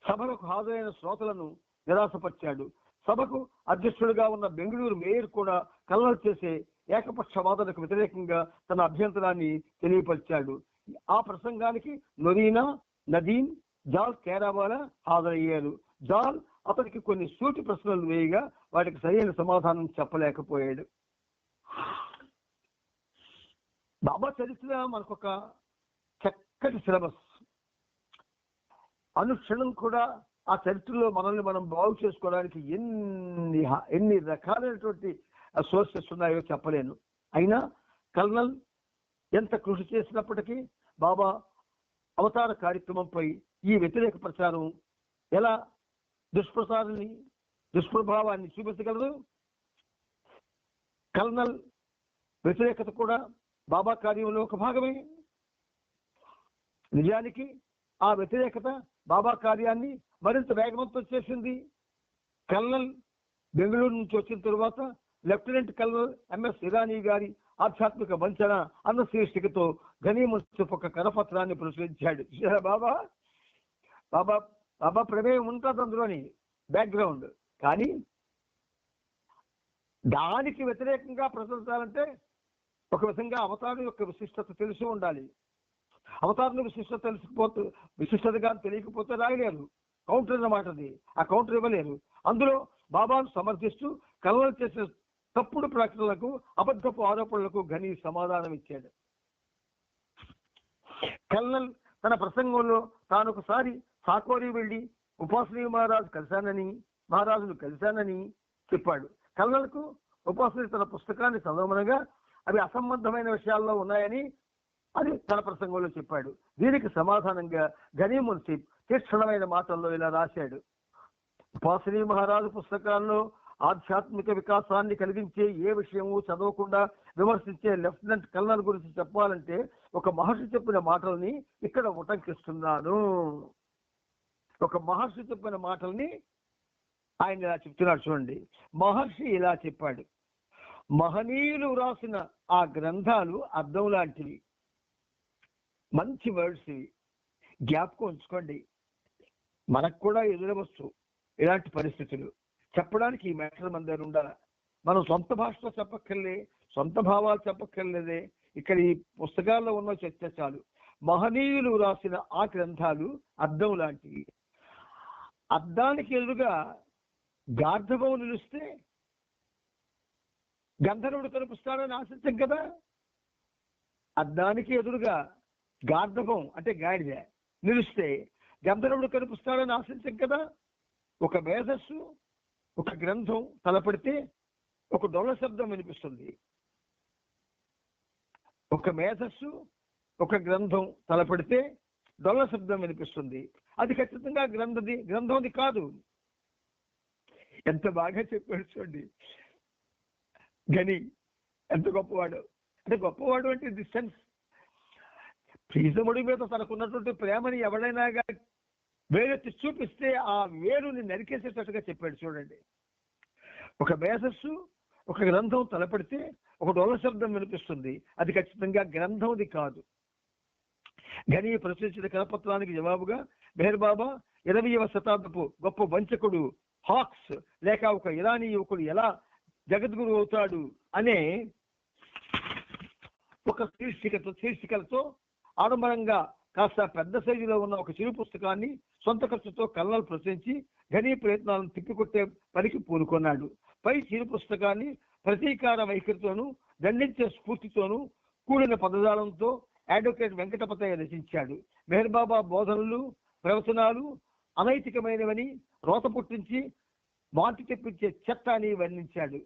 సభలకు హాజరైన శ్రోతలను నిరాశపరిచాడు. సభకు అధ్యక్షుడిగా ఉన్న బెంగళూరు మేయర్ కూడా కల్నల్ చేసే ఏకపక్ష వాదనకు వ్యతిరేకంగా తన అభ్యంతరాన్ని తెలియపరిచాడు. ఆ ప్రసంగానికి నొరీనా, నదీం, జాల్ కేరావాలా హాజరయ్యారు. జాల్ అతనికి కొన్ని సూటి ప్రశ్నలు వేయగా వాటికి సరైన సమాధానం చెప్పలేకపోయాడు. బాబా చరిత్ర మనకొక చక్కటి సిలబస్. అనుక్షణం కూడా ఆ చరిత్రలో మనల్ని మనం బాగు చేసుకోవడానికి ఎన్ని రకాలైనటువంటి సోర్సెస్ ఉన్నాయో చెప్పలేను. అయినా కల్నల్ ఎంత కృషి చేసినప్పటికీ బాబా అవతార కార్యక్రమంపై ఈ వ్యతిరేక ప్రచారం ఎలా దుష్ప్రభావాన్ని చూపించగలదు. కల్నల్ వ్యతిరేకత కూడా బాబా కార్యంలో ఒక భాగమే. నిజానికి ఆ వ్యతిరేకత బాబా కార్యాన్ని మరింత వేగవంతం చేసింది. కల్నల్ బెంగళూరు నుంచి వచ్చిన తరువాత లెఫ్టినెంట్ కల్నల్ ఎంఎస్ ఇరానీ గారి ఆధ్యాత్మిక వంచన అన్న శీర్షికతో గనీమున్సిఫ్ ఒక కరపత్రాన్ని ప్రచురించాడు. బాబా బాబా బాబా ప్రమేయం ఉంటుంది అందులోని బ్యాక్గ్రౌండ్. కానీ దానికి వ్యతిరేకంగా ప్రచురించాలంటే ఒక విధంగా అవతారం యొక్క విశిష్టత తెలిసి ఉండాలి. అవతారం విశిష్టతగా తెలియకపోతే రాయలేరు. కౌంటర్ అన్నమాట అది. ఆ కౌంటర్ ఇవ్వలేరు. అందులో బాబాను సమర్థిస్తూ కల్నల్ చేసిన తప్పుడు ప్రకటనలకు, అబద్ధపు ఆరోపణలకు ఘనీ సమాధానం ఇచ్చాడు. కల్నల్ తన ప్రసంగంలో తాను ఒకసారి సాకోరి వెళ్లి ఉపాసనీ మహారాజును కలిశానని చెప్పాడు. కల్నల్కు ఉపాసని తన పుస్తకాన్ని చదవమనగా అవి అసంబద్ధమైన విషయాల్లో ఉన్నాయని అది తన ప్రసంగంలో చెప్పాడు. దీనికి సమాధానంగా గనీమున్సిఫ్ తీక్షణమైన మాటల్లో ఇలా రాశాడు. ఉపాసనీ మహారాజు పుస్తకాల్లో ఆధ్యాత్మిక వికాసాన్ని కలిగించే ఏ విషయము చదవకుండా విమర్శించే లెఫ్టినెంట్ కల్నల్ గురించి చెప్పాలంటే ఒక మహర్షి చెప్పిన మాటల్ని ఇక్కడ ఉటంకిస్తున్నాను. ఒక మహర్షి చెప్పిన మాటల్ని ఆయన ఇలా చెప్తున్నాడు. చూడండి, మహర్షి ఇలా చెప్పాడు. మహనీయులు వ్రాసిన ఆ గ్రంథాలు అద్దం లాంటివి. మంచి వర్డ్స్ ఇవి, జ్ఞాపకం ఉంచుకోండి. మనకు కూడా ఎదురవచ్చు ఇలాంటి పరిస్థితులు. చెప్పడానికి ఈ మ్యాటర్ మన దగ్గర ఉండాలి. మనం సొంత భాషలో చెప్పక్కర్లే, సొంత భావాలు చెప్పక్కర్లేదే. ఇక్కడ ఈ పుస్తకాల్లో ఉన్న చర్చ చాలు. మహనీయులు రాసిన ఆ గ్రంథాలు అద్దం లాంటివి. అద్దానికి ఎదురుగా గార్ధవం నిలిస్తే గంధర్వుడు కనిపిస్తాడని ఆశించం కదా. అద్దానికి ఎదురుగా గార్ధవం అంటే గాడిద నిలిస్తే గంధర్వుడు కనిపిస్తాడని ఆశించం కదా. ఒక మేధస్సు ఒక గ్రంథం తలపడితే ఒక డొల్ల శబ్దం వినిపిస్తుంది. ఒక మేధస్సు ఒక గ్రంథం తలపడితే డొల్ల శబ్దం వినిపిస్తుంది. అది ఖచ్చితంగా గ్రంథంది కాదు. ఎంత బాగా చెప్పాడు చూడండి. గని ఎంత గొప్పవాడు. అంటే గొప్పవాడు అంటే ది సెన్స్, ప్రీతముడి మీద తనకున్నటువంటి ప్రేమని ఎవడైనా వేరెత్తి చూపిస్తే ఆ వేరుని నరికేసేటట్టుగా చెప్పాడు చూడండి. ఒక మేధస్సు ఒక గ్రంథం తలపడితే ఒక డొల్ల శబ్దం వినిపిస్తుంది. అది ఖచ్చితంగా గ్రంథంది కాదు. గని ప్రచురించిన కరపత్రానికి జవాబుగా మెహర్ బాబా 20వ శతాబ్దపు గొప్ప వంచకుడు హాక్స్ లేక ఒక ఇరానీ యువకుడు ఎలా జగద్గురు అవుతాడు అనే ఒక శీర్షికలతో ఆడంబరంగా కాస్త పెద్ద సైజులో ఉన్న ఒక చిరు పుస్తకాన్ని సొంత ఖర్చుతో కల్నల్ ప్రచురించి ఘనీ ప్రయత్నాలను తిప్పికొట్టే పనికి పూనుకున్నాడు. పై చిరు పుస్తకాన్ని ప్రతీకార వైఖరితోనూ దండించే స్ఫూర్తితోనూ కూడిన పదజాలంతో అడ్వకేట్ వెంకటపతయ్య రచించాడు. మెహర్ బాబా బోధనలు ప్రవచనాలు అనైతికమైనవని రోత పుట్టించి వాంతి తెప్పించే చెత్త అని వర్ణించాడు.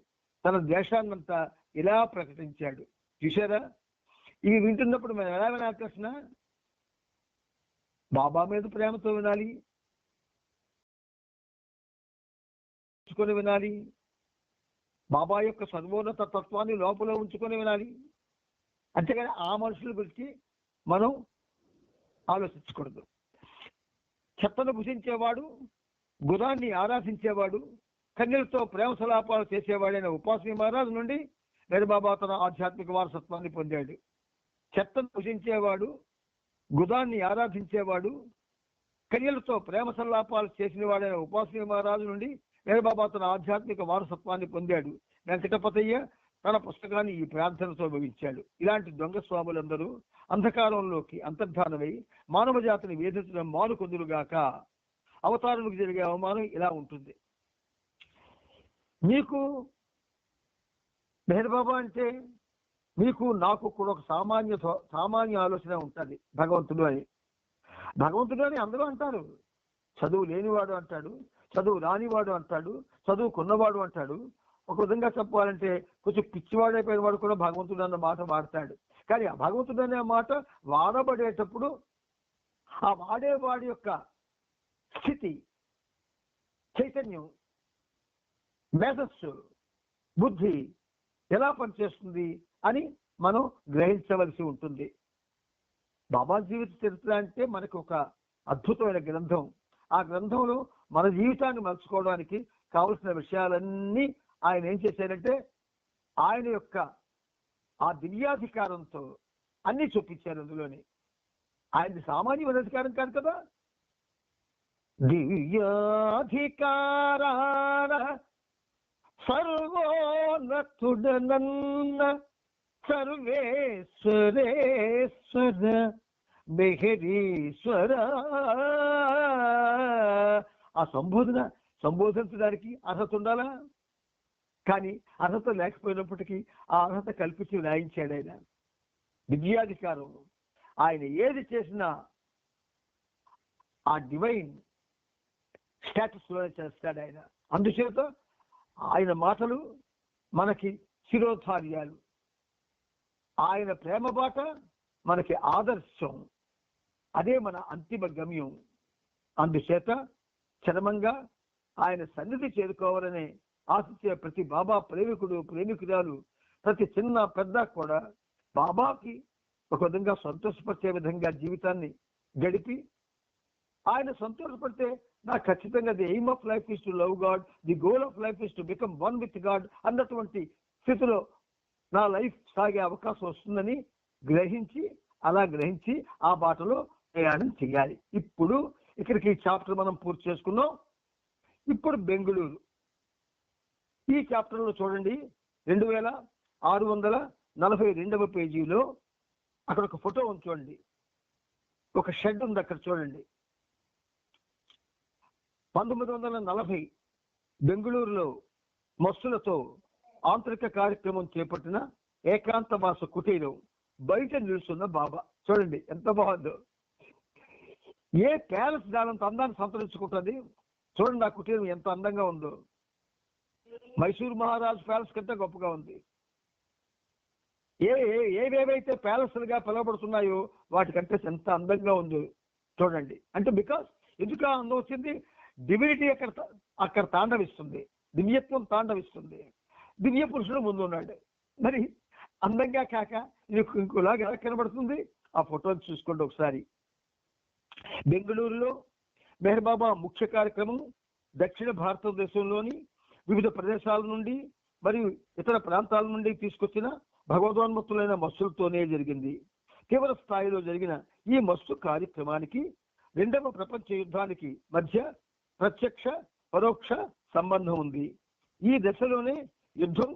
తన ద్వేషాన్నంతా ఇలా ప్రకటించాడు. చూశారా, ఇవి వింటున్నప్పుడు మనం ఎలా వినాలి కృష్ణ? బాబా మీద ప్రేమతో వినాలి, వినాలి. బాబా యొక్క సర్వోన్నత తత్వాన్ని లోపల ఉంచుకొని వినాలి. అంతేగాని ఆ మనుషుల గురించి మనం ఆలోచించకూడదు. చెత్తను భుజించేవాడు, గురాన్ని ఆరాధించేవాడు, కన్యలతో ప్రేమ సలాపాలు చేసేవాడైన ఉపాసనీ మహారాజు నుండి మెహర్ బాబా తన ఆధ్యాత్మిక వారసత్వాన్ని పొందాడు. చెత్తను భుజించేవాడు, గుదాన్ని ఆరాధించేవాడు, కన్యలతో ప్రేమ సల్లాపాలు చేసిన వాడైన ఉపాసనీ మహారాజు నుండి మెహర్ బాబా తన ఆధ్యాత్మిక వారసత్వాన్ని పొందాడు. వెంకటపతయ్య తన పుస్తకాన్ని ఈ ప్రార్థనతో ముగించాడు. ఇలాంటి దొంగ స్వాములందరూ అంధకారంలోకి అంతర్ధానమై మానవ జాతిని వేధించడం మానుకొందురుగాక. అవతారానికి జరిగే అవమానం ఇలా ఉంటుంది. మీకు మెహర్ బాబా అంటే మీకు నాకు కూడా ఒక సామాన్య ఆలోచన ఉంటుంది భగవంతుడు అని. భగవంతుడు అని అందరూ అంటారు. చదువు లేనివాడు అంటాడు, చదువు రానివాడు అంటాడు, చదువుకున్నవాడు అంటాడు. ఒక విధంగా చెప్పాలంటే కొంచెం పిచ్చివాడు అయిపోయిన వాడు కూడా భగవంతుడు అన్న మాట వాడతాడు. కానీ ఆ భగవంతుడు అనే మాట వాడబడేటప్పుడు ఆ వాడేవాడి యొక్క స్థితి, చైతన్యం, మేధస్సు, బుద్ధి ఎలా పనిచేస్తుంది అని మనం గ్రహించవలసి ఉంటుంది. బాబా జీవిత చరిత్ర అంటే మనకు ఒక అద్భుతమైన గ్రంథం. ఆ గ్రంథంలో మన జీవితాన్ని మలుచుకోవడానికి కావలసిన విషయాలన్నీ ఆయన ఏం చేశారంటే ఆయన యొక్క ఆ దివ్యాధికారంతో అన్ని చూపించారు. అందులోని ఆయనది సామాన్యమైన అధికారం కాదు కదా. దివ్యాధికారాన సర్వోన్నతుడనన్న సర్వేశ్వరేశ్వర మెహరీశ్వర. ఆ సంబోధించడానికి అర్హత ఉండాలా? కానీ అర్హత లేకపోయినప్పటికీ ఆ అర్హత కల్పించి రాయించాడు ఆయన. దివ్యాధికారం ఆయన ఏది చేసినా ఆ డివైన్ స్టేటస్ లోనే చేస్తాడు ఆయన. అందుచేత ఆయన మాటలు మనకి శిరోధార్యాలు, ఆయన ప్రేమ బాట మనకి ఆదర్శం, అదే మన అంతిమ గమ్యం. అందుచేత చరమంగా ఆయన సన్నిధి చేరుకోవాలనే ఆశించే ప్రతి బాబా ప్రేమికుడు ప్రేమికురాలు, ప్రతి చిన్న పెద్ద కూడా బాబాకి ఒక విధంగా సంతోషపరిచే విధంగా జీవితాన్ని గడిపి ఆయన సంతోషపడితే నాకు ఖచ్చితంగా the aim of life is to love God, the goal of life is to become one with God అన్నటువంటి స్థితిలో నా లైఫ్ సాగే అవకాశం వస్తుందని అలా గ్రహించి ఆ బాటలో ప్రయాణం చేయాలి. ఇప్పుడు ఇక్కడికి ఈ చాప్టర్ మనం పూర్తి చేసుకున్నాం. ఇప్పుడు బెంగళూరు ఈ చాప్టర్లో చూడండి 2642వ పేజీలో అక్కడ ఒక ఫోటో ఉంది చూడండి. ఒక షెడ్ ఉంది అక్కడ చూడండి. 1940 బెంగళూరులో మస్సులతో ఆంతరిక కార్యక్రమం చేపట్టిన ఏకాంతవాస కుటీరం బయట నిలుస్తున్న బాబా. చూడండి ఎంత బాగుందో. ఏ ప్యాలెస్ దానంత అందాన్ని సంతరించుకుంటుంది. చూడండి ఆ కుటీరం ఎంత అందంగా ఉందో. మైసూర్ మహారాజు ప్యాలెస్ కంటే గొప్పగా ఉంది. ఏవేవైతే ప్యాలెస్లుగా పిలువబడుతున్నాయో వాటికంటే ఎంత అందంగా ఉందో చూడండి. అంటే బికాస్ ఎందుకు అందం వచ్చింది? డివినిటీ అక్కడ తాండవిస్తుంది, దివ్యత్వం తాండవిస్తుంది. దివ్య పురుషుడు ముందున్నాడు. మరి అందంగా కాక ఇంకోలాగా ఎలా కనబడుతుంది? ఆ ఫోటోని చూసుకోండి ఒకసారి. బెంగళూరులో మెహర్ బాబా ముఖ్య కార్యక్రమం దక్షిణ భారతదేశంలోని వివిధ ప్రదేశాల నుండి మరియు ఇతర ప్రాంతాల నుండి తీసుకొచ్చిన భగవదోన్మత్తులైన మస్సులతోనే జరిగింది. తీవ్ర స్థాయిలో జరిగిన ఈ మస్సు కార్యక్రమానికి 2వ ప్రపంచ యుద్ధానికి మధ్య ప్రత్యక్ష పరోక్ష సంబంధం ఉంది. ఈ దశలోనే యుద్ధం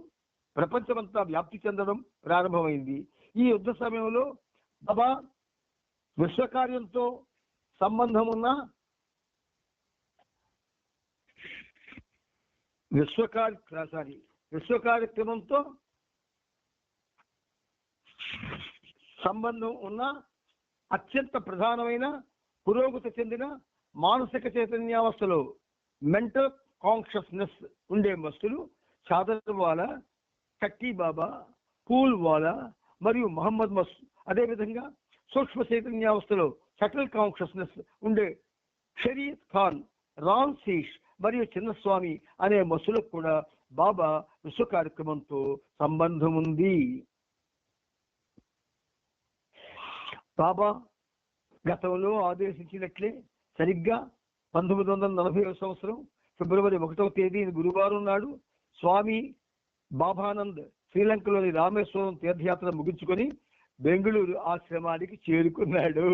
ప్రపంచమంతా వ్యాప్తి చెందడం ప్రారంభమైంది. ఈ యుద్ధ సమయంలో బాబా విశ్వకార్యంతో సంబంధం ఉన్న విశ్వకార్యక్రమంతో సంబంధం ఉన్న అత్యంత ప్రధానమైన పురోగతి చెందిన మానసిక చైతన్యావస్థలో మెంటల్ కాన్షియస్నెస్ ఉండే మస్తులు చాదర్ వాలా, చక్కీ బాబా, పూల్ వాలా మరియు మహమ్మద్ మస్. అదేవిధంగా సూక్ష్మ చైతన్యావస్థలో సటిల్ కాన్షియస్నెస్ ఉండే షరీయత్ ఖాన్, రామ్ శీష్ మరియు చిన్నస్వామి అనే మస్సులకు కూడా బాబా విశ్వ కార్యక్రమంతో సంబంధం ఉంది. బాబా గతంలో ఆదేశించినట్లే సరిగ్గా 1940వ సంవత్సరం ఫిబ్రవరి 1వ తేదీ గురువారం నాడు స్వామి బాబానంద్ శ్రీలంకలోని రామేశ్వరం తీర్థయాత్ర ముగించుకొని బెంగళూరు ఆశ్రమానికి చేరుకున్నాడు.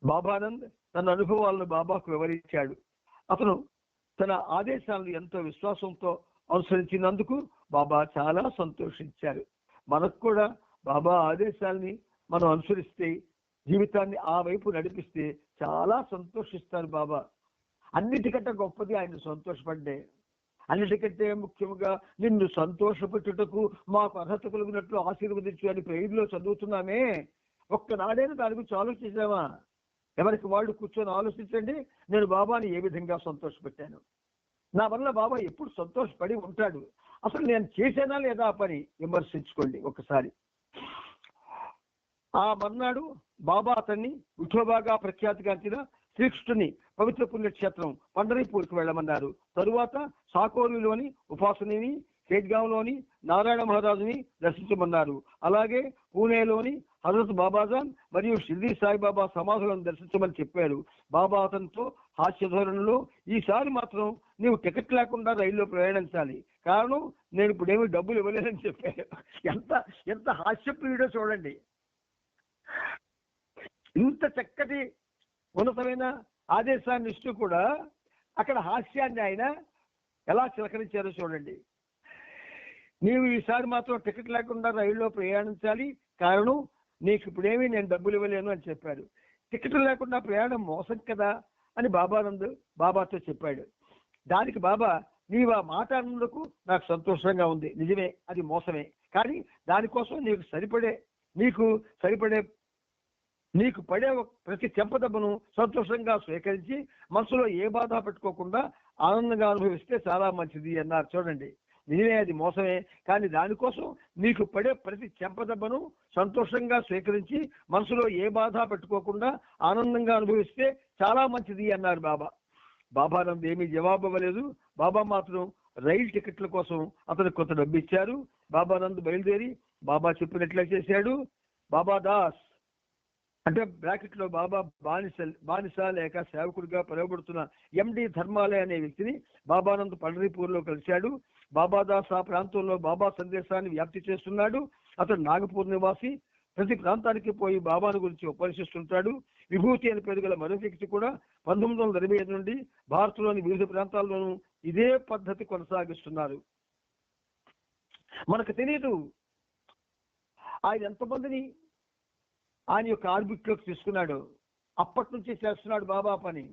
బాబానంద్ తన అనుభవాలను బాబాకు వివరించాడు. అతను తన ఆదేశాలను ఎంతో విశ్వాసంతో అనుసరించినందుకు బాబా చాలా సంతోషించారు. మనకు కూడా బాబా ఆదేశాలని మనం అనుసరిస్తే, జీవితాన్ని ఆ వైపు నడిపిస్తే చాలా సంతోషిస్తారు బాబా. అన్నిటికంటే గొప్పది ఆయన సంతోషపడ్డే. అన్నిటికంటే ముఖ్యంగా నిన్ను సంతోషపెట్టుటకు మాకు అర్హత కలిగినట్లు ఆశీర్వదించు అని ప్రేయర్లో చదువుతున్నామే. ఒక్కనాడైనా దాని గురించి ఆలోచించామా? ఎవరికి వాళ్ళు కూర్చొని ఆలోచించండి, నేను బాబాని ఏ విధంగా సంతోషపెట్టాను, నా వల్ల బాబా ఎప్పుడు సంతోషపడి ఉంటాడు, అసలు నేను చేశానా లేదా ఆ పని విమర్శించుకోండి ఒకసారి. ఆ మర్నాడు బాబా అతన్ని విఠోబాగా ప్రఖ్యాతిగాంచిన శ్రీకృష్ణుని పవిత్ర పుణ్యక్షేత్రం పండరీపూర్కి వెళ్ళమన్నారు. తరువాత సాకోరులోని ఉపాసనిని, ఖేడ్గాంలోని నారాయణ మహారాజుని దర్శించమన్నారు. అలాగే పూణేలోని హజరత్ బాబాజాన్ మరియు షిర్డీ సాయిబాబా సమాధులను దర్శించమని చెప్పారు. బాబా అతనితో హాస్యధోరణిలో, ఈసారి మాత్రం నీవు టికెట్ లేకుండా రైల్లో ప్రయాణించాలి, కారణం నేను ఇప్పుడేమీ డబ్బులు ఇవ్వలేదని చెప్పారు. ఎంత ఎంత హాస్యప్రియుడో చూడండి. ఇంత చక్కటి ఉన్నతమైన ఆదేశాన్ని ఇస్తూ కూడా అక్కడ హాస్యాన్ని ఆయన ఎలా చిలకరించారో చూడండి. నీవు ఈసారి మాత్రం టికెట్ లేకుండా రైల్లో ప్రయాణించాలి, కారణం నీకు ఇప్పుడేమీ నేను డబ్బులు ఇవ్వలేను అని చెప్పారు. టికెట్ లేకుండా ప్రయాణం మోసం కదా అని బాబాతో చెప్పాడు. దానికి బాబా, నీవు ఆ మాట అన్నందుకు నాకు సంతోషంగా ఉంది, నిజమే అది మోసమే, కానీ దానికోసం నీకు పడే ప్రతి చెంపదెబ్బను సంతోషంగా స్వీకరించి మనసులో ఏ బాధ పెట్టుకోకుండా ఆనందంగా అనుభవిస్తే చాలా మంచిది అన్నారు. చూడండి, నిజమే అది మోసమే, కానీ దానికోసం నీకు పడే ప్రతి చెంపదెబ్బను సంతోషంగా స్వీకరించి మనసులో ఏ బాధ పెట్టుకోకుండా ఆనందంగా అనుభవిస్తే చాలా మంచిది అన్నారు బాబా. బాబానంద్ ఏమీ జవాబు ఇవ్వలేదు. బాబా మాత్రం రైలు టికెట్ల కోసం అతనికి కొంత డబ్బు ఇచ్చారు. బాబానంద్ బయలుదేరి బాబా చెప్పినట్లే చేశాడు. బాబా దాస్ అంటే బ్రాకెట్ లో బాబా బానిస లేక సేవకుడిగా పిలువబడుతున్న ఎండి ధర్మాలయ అనే వ్యక్తిని బాబానంద్ పండరీపూర్లో కలిశాడు. బాబాదాస్ ఆ ప్రాంతంలో బాబా సందేశాన్ని వ్యాప్తి చేస్తున్నాడు. అతడు నాగపూర్ నివాసి. ప్రతి ప్రాంతానికి పోయి బాబాను గురించి ఉపదేశిస్తుంటాడు. విభూతి అని పేరు గల మరో వ్యక్తి కూడా 1925 నుండి భారత్లోని వివిధ ప్రాంతాల్లోనూ ఇదే పద్ధతి కొనసాగిస్తున్నారు. మనకు తెలియదు ఆయన ఎంతమందిని ఆయన యొక్క ఆర్బిట్లోకి తీసుకున్నాడు. అప్పటి నుంచి చేస్తున్నాడు బాబా పని.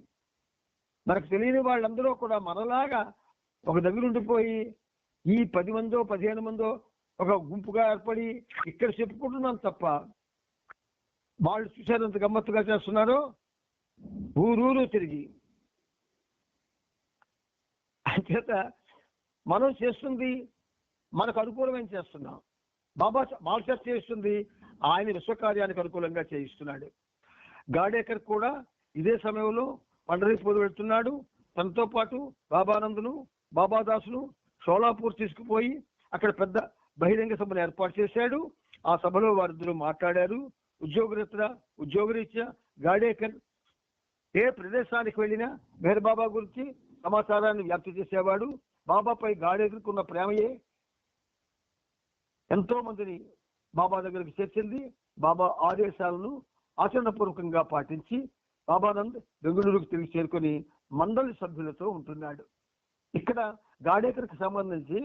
మనకు తెలియని వాళ్ళందరూ కూడా మనలాగా ఒక దగ్గర ఉండిపోయి ఈ 10 మందో 15 మందో ఒక గుంపుగా ఏర్పడి ఇక్కడ చెప్పుకుంటున్నాం తప్ప, వాళ్ళు చూశారు ఎంత గమ్మత్తుగా చేస్తున్నారో ఊరూరు తిరిగి. అంచేత మనం చేస్తుంది మనకు అనుకూలమైన చేస్తున్నాం. బాబా వాళ్ళ చేస్తుంది ఆయన విశ్వకార్యానికి అనుకూలంగా చేయిస్తున్నాడు. గాడేకర్ కూడా ఇదే సమయంలో పండరీపూర్ వెళ్తున్నాడు. తనతో పాటు బాబానందును బాబాదాసును షోలాపూర్ తీసుకుపోయి అక్కడ పెద్ద బహిరంగ సభను ఏర్పాటు చేశాడు. ఆ సభలో వారిద్దరూ మాట్లాడారు. ఉద్యోగరీత్యా గాడేకర్ ఏ ప్రదేశానికి వెళ్ళినా మెహర్ బాబా గురించి సమాచారాన్ని వ్యాప్తి చేసేవాడు. బాబాపై గాడేకర్కు ఉన్న ప్రేమయే ఎంతో మందిని బాబా దగ్గరికి చేర్చింది. బాబా ఆదేశాలను ఆచరణపూర్వకంగా పాటించి బాబానంద్ బెంగళూరుకు తిరిగి చేరుకొని మండలి సభ్యులతో ఉంటున్నాడు. ఇక్కడ గాడేకర్కి సంబంధించి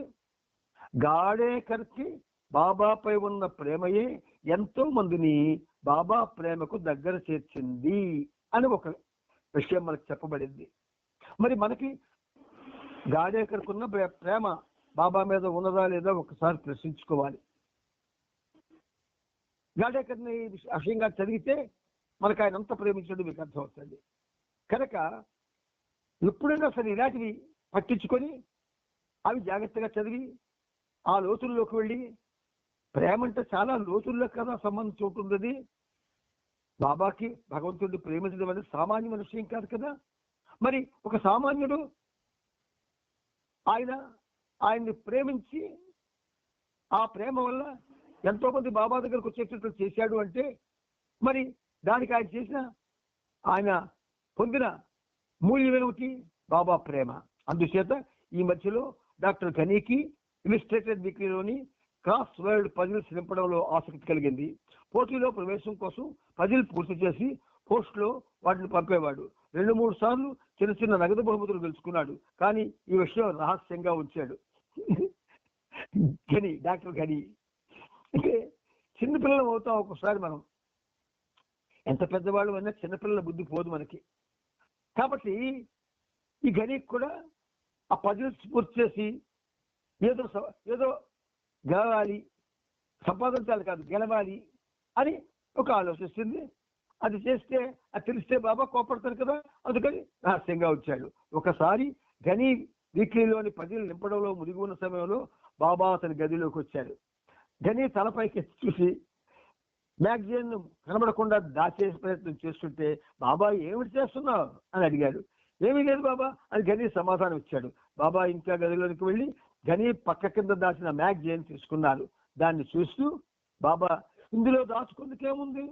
గాడేకర్కి బాబాపై ఉన్న ప్రేమయే ఎంతో మందిని బాబా ప్రేమకు దగ్గర చేర్చింది అని ఒక విషయం మనకు చెప్పబడింది. మరి మనకి గాడేకర్కున్న ప్రేమ బాబా మీద ఉన్నదా లేదా ఒకసారి ప్రశ్నించుకోవాలి. గాడేకర్ని విషయంగా చదివితే మనకు ఆయన అంత ప్రేమించడం మీకు అర్థమవుతుంది. కనుక ఎప్పుడైనా సరే ఇలాంటివి పట్టించుకొని అవి జాగ్రత్తగా చదివి ఆ లోతుల్లోకి వెళ్ళి, ప్రేమ అంటే చాలా లోతుల్లో కదా సంబంధించి ఉంటుంది. బాబాకి భగవంతుడిని ప్రేమించడం అనేది సామాన్యమైన విషయం కాదు కదా. మరి ఒక సామాన్యుడు ఆయన్ని ప్రేమించి ఆ ప్రేమ వల్ల ఎంతో మంది బాబా దగ్గరకు వచ్చేటట్లు చేశాడు అంటే, మరి దానికి ఆయన పొందిన మూల్యమేమిటి? బాబా ప్రేమ. అందుచేత ఈ మధ్యలో డాక్టర్ ఘనీకి ఇలిస్ట్రేటెడ్ వీక్లీలోని క్రాస్ వర్డ్ పజిల్స్ నింపడంలో ఆసక్తి కలిగింది. పోటీలో ప్రవేశం కోసం పజిల్ పూర్తి చేసి పోస్ట్లో వాటిని పంపేవాడు. 2-3 సార్లు చిన్న చిన్న నగదు బహుమతులు గెలుచుకున్నాడు. కానీ ఈ విషయం రహస్యంగా ఉంచాడు. గని, డాక్టర్ గని. అంటే చిన్నపిల్లలు అవుతాం ఒక్కొక్కసారి మనం. ఎంత పెద్దవాళ్ళు అన్నా చిన్నపిల్లల బుద్ధి పోదు మనకి. కాబట్టి ఈ గనికి కూడా ఆ పజిల్స్ పూర్తి చేసి ఏదో గెలవాలి, సంపాదించాలి కాదు, గెలవాలి అని ఒక ఆలోచిస్తుంది. అది చేస్తే అది తెలిస్తే బాబా కోపడతారు కదా, అందుకని రహస్యంగా వచ్చాడు. ఒకసారి గని వీక్లీలోని పజిల్ నింపడంలో మునిగి ఉన్న సమయంలో బాబా అతని గదిలోకి వచ్చాడు. గని తలపైకి చూసి మ్యాగజైన్ కనబడకుండా దాచేసే ప్రయత్నం చేస్తుంటే, బాబా ఏమిటి చేస్తున్నావు అని అడిగాడు. ఏమీ లేదు బాబా అని గని సమాధానం ఇచ్చాడు. బాబా ఇంకా గదిలోనికి వెళ్ళి గని పక్క కింద దాచిన మ్యాగజైన్ తీసుకున్నారు. దాన్ని చూస్తూ, బాబా ఇందులో దాచుకుందుకేముంది,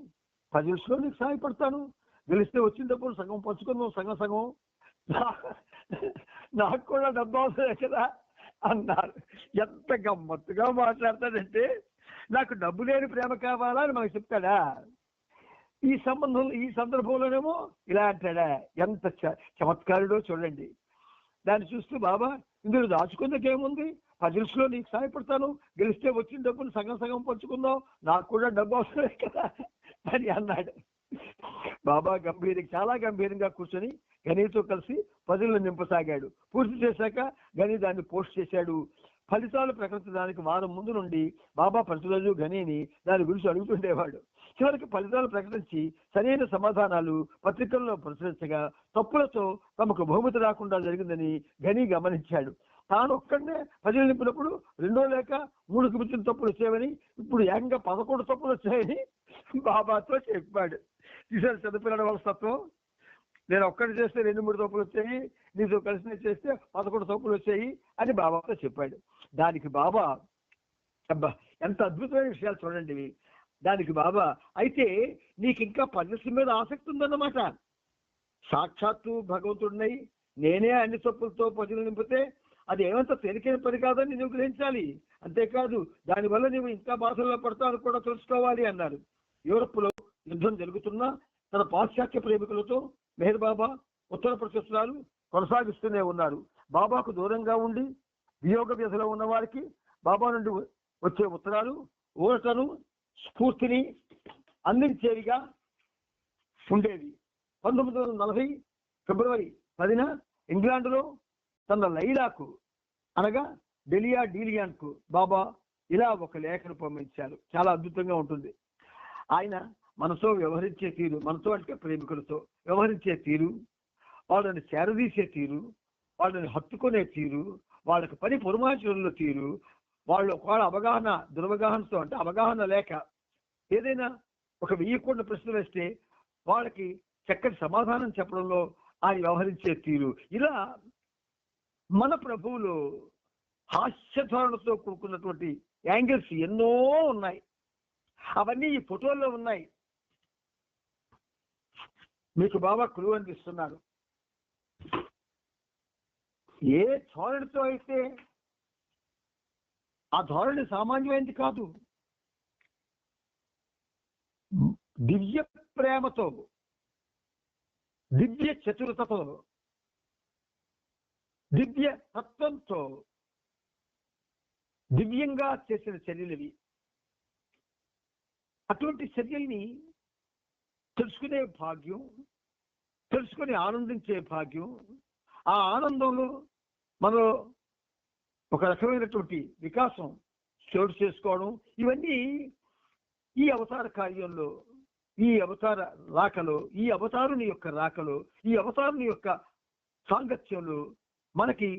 పజిల్స్లో నీకు సహాయపడతాను, గెలిస్తే వచ్చినప్పుడు సగం పంచుకుందాం, సగం నాకు కూడా డబ్బు అవసరమే కదా అన్నారు. ఎంత గమ్మత్తుగా మాట్లాడతాడంటే, నాకు డబ్బు లేని ప్రేమ కావాలా అని మనకు చెప్తాడా? ఈ సందర్భంలోనేమో ఇలా అంటాడా? ఎంత చమత్కారుడో చూడండి. దాన్ని చూస్తూ, బాబా ఇందులో దాచుకుందుకేముంది, పజిల్స్లో నీకు సహాయపడతాను, గెలిస్తే వచ్చిన డబ్బును సగం పంచుకుందాం, నాకు కూడా డబ్బు అవసరమే కదా అని అన్నాడు. బాబా చాలా గంభీరంగా కూర్చొని గనితో కలిసి పజిల్ను నింపసాగాడు. పూర్తి చేశాక గని దాన్ని పోస్ట్ చేశాడు. ఫలితాలు ప్రకటించడానికి వారం ముందు నుండి బాబా ప్రతిరోజు గనిని దాని గురించి అడుగుతుండేవాడు. చివరికి ఫలితాలు ప్రకటించి సరైన సమాధానాలు పత్రికల్లో ప్రచురించగా తప్పులతో తమకు బహుమతి రాకుండా జరిగిందని గని గమనించాడు. తాను ఒక్కడనే పజిల్ నింపినప్పుడు 2 లేక 3కు మించిన తప్పులు వచ్చాయని, ఇప్పుడు ఏకంగా 11 తప్పులు వచ్చాయని బాబాతో చెప్పాడు. చూసారు చిన్నపిల్లల వాళ్ళ తత్వం. నేను ఒక్కటి చేస్తే 2-3 తప్పులు వచ్చాయి, నీతో కలిసి చేస్తే 11 తప్పులు వచ్చాయి అని బాబాతో చెప్పాడు. దానికి బాబా, అబ్బా ఎంత అద్భుతమైన విషయాలు చూడండి. దానికి బాబా, అయితే నీకు ఇంకా పజిల్స్ మీద ఆసక్తి ఉందన్నమాట. సాక్షాత్తు భగవంతుడినై నేనే అన్ని తప్పులతో పజిల్ నింపితే అది ఏమంత తేలికైన పని కాదని నువ్వు గ్రహించాలి. అంతేకాదు దానివల్ల నువ్వు ఇంకా బాధల్లో పడతావు కూడా తెలుసుకోవాలి అన్నారు. యూరప్లో యుద్ధం జరుగుతున్నా తన పాశ్చాత్య ప్రేమికులతో మెహర్ బాబా ఉత్తర ప్రశస్త్రాలు కొనసాగిస్తూనే ఉన్నారు. బాబాకు దూరంగా ఉండి వియోగ వ్యధలో ఉన్న వారికి బాబా నుండి వచ్చే ఉత్తరాలు ఊరటను, స్ఫూర్తిని అందించేవిగా ఉండేవి. 1940 ఫిబ్రవరి 10న ఇంగ్లాండ్లో తన లైలాకు అనగా డీలియాన్కు బాబా ఇలా ఒక లేఖను పంపించారు. చాలా అద్భుతంగా ఉంటుంది. ఆయన మనతో వ్యవహరించే తీరు, మనతో అంటే ప్రేమికులతో వ్యవహరించే తీరు, వాళ్ళని చేరదీసే తీరు, వాళ్ళని హత్తుకునే తీరు, వాళ్ళకి పని పురమాచరణలో తీరు, వాళ్ళు ఒకవేళ దురవగాహనతో అంటే అవగాహన లేక ఏదైనా ఒక వెయ్యకుండా ప్రశ్న వేస్తే వాళ్ళకి చక్కటి సమాధానం చెప్పడంలో ఆయన వ్యవహరించే తీరు, ఇలా మన ప్రభువులు హాస్యధోరణతో కూడుకున్నటువంటి యాంగిల్స్ ఎన్నో ఉన్నాయి. అవన్నీ ఈ ఫోటోల్లో ఉన్నాయి. మీకు బాబా కురువు అనిపిస్తున్నారు. ఏ ధోరణితో అయితే ఆ ధోరణి సామాన్యమైనది కాదు. దివ్య ప్రేమతో, దివ్య చతురతతో, దివ్య తత్వంతో దివ్యంగా చేసిన చర్యలవి. అటువంటి చర్యల్ని తెలుసుకునే భాగ్యం, తెలుసుకుని ఆనందించే భాగ్యం, ఆ ఆనందంలో మనలో ఒక రకమైనటువంటి వికాసం చోటు చేసుకోవడం, ఇవన్నీ ఈ అవతార కార్యంలో, ఈ అవతార రాకలో, ఈ అవతారుని యొక్క రాకలో, ఈ అవతారుని యొక్క సాంగత్యంలో మనకి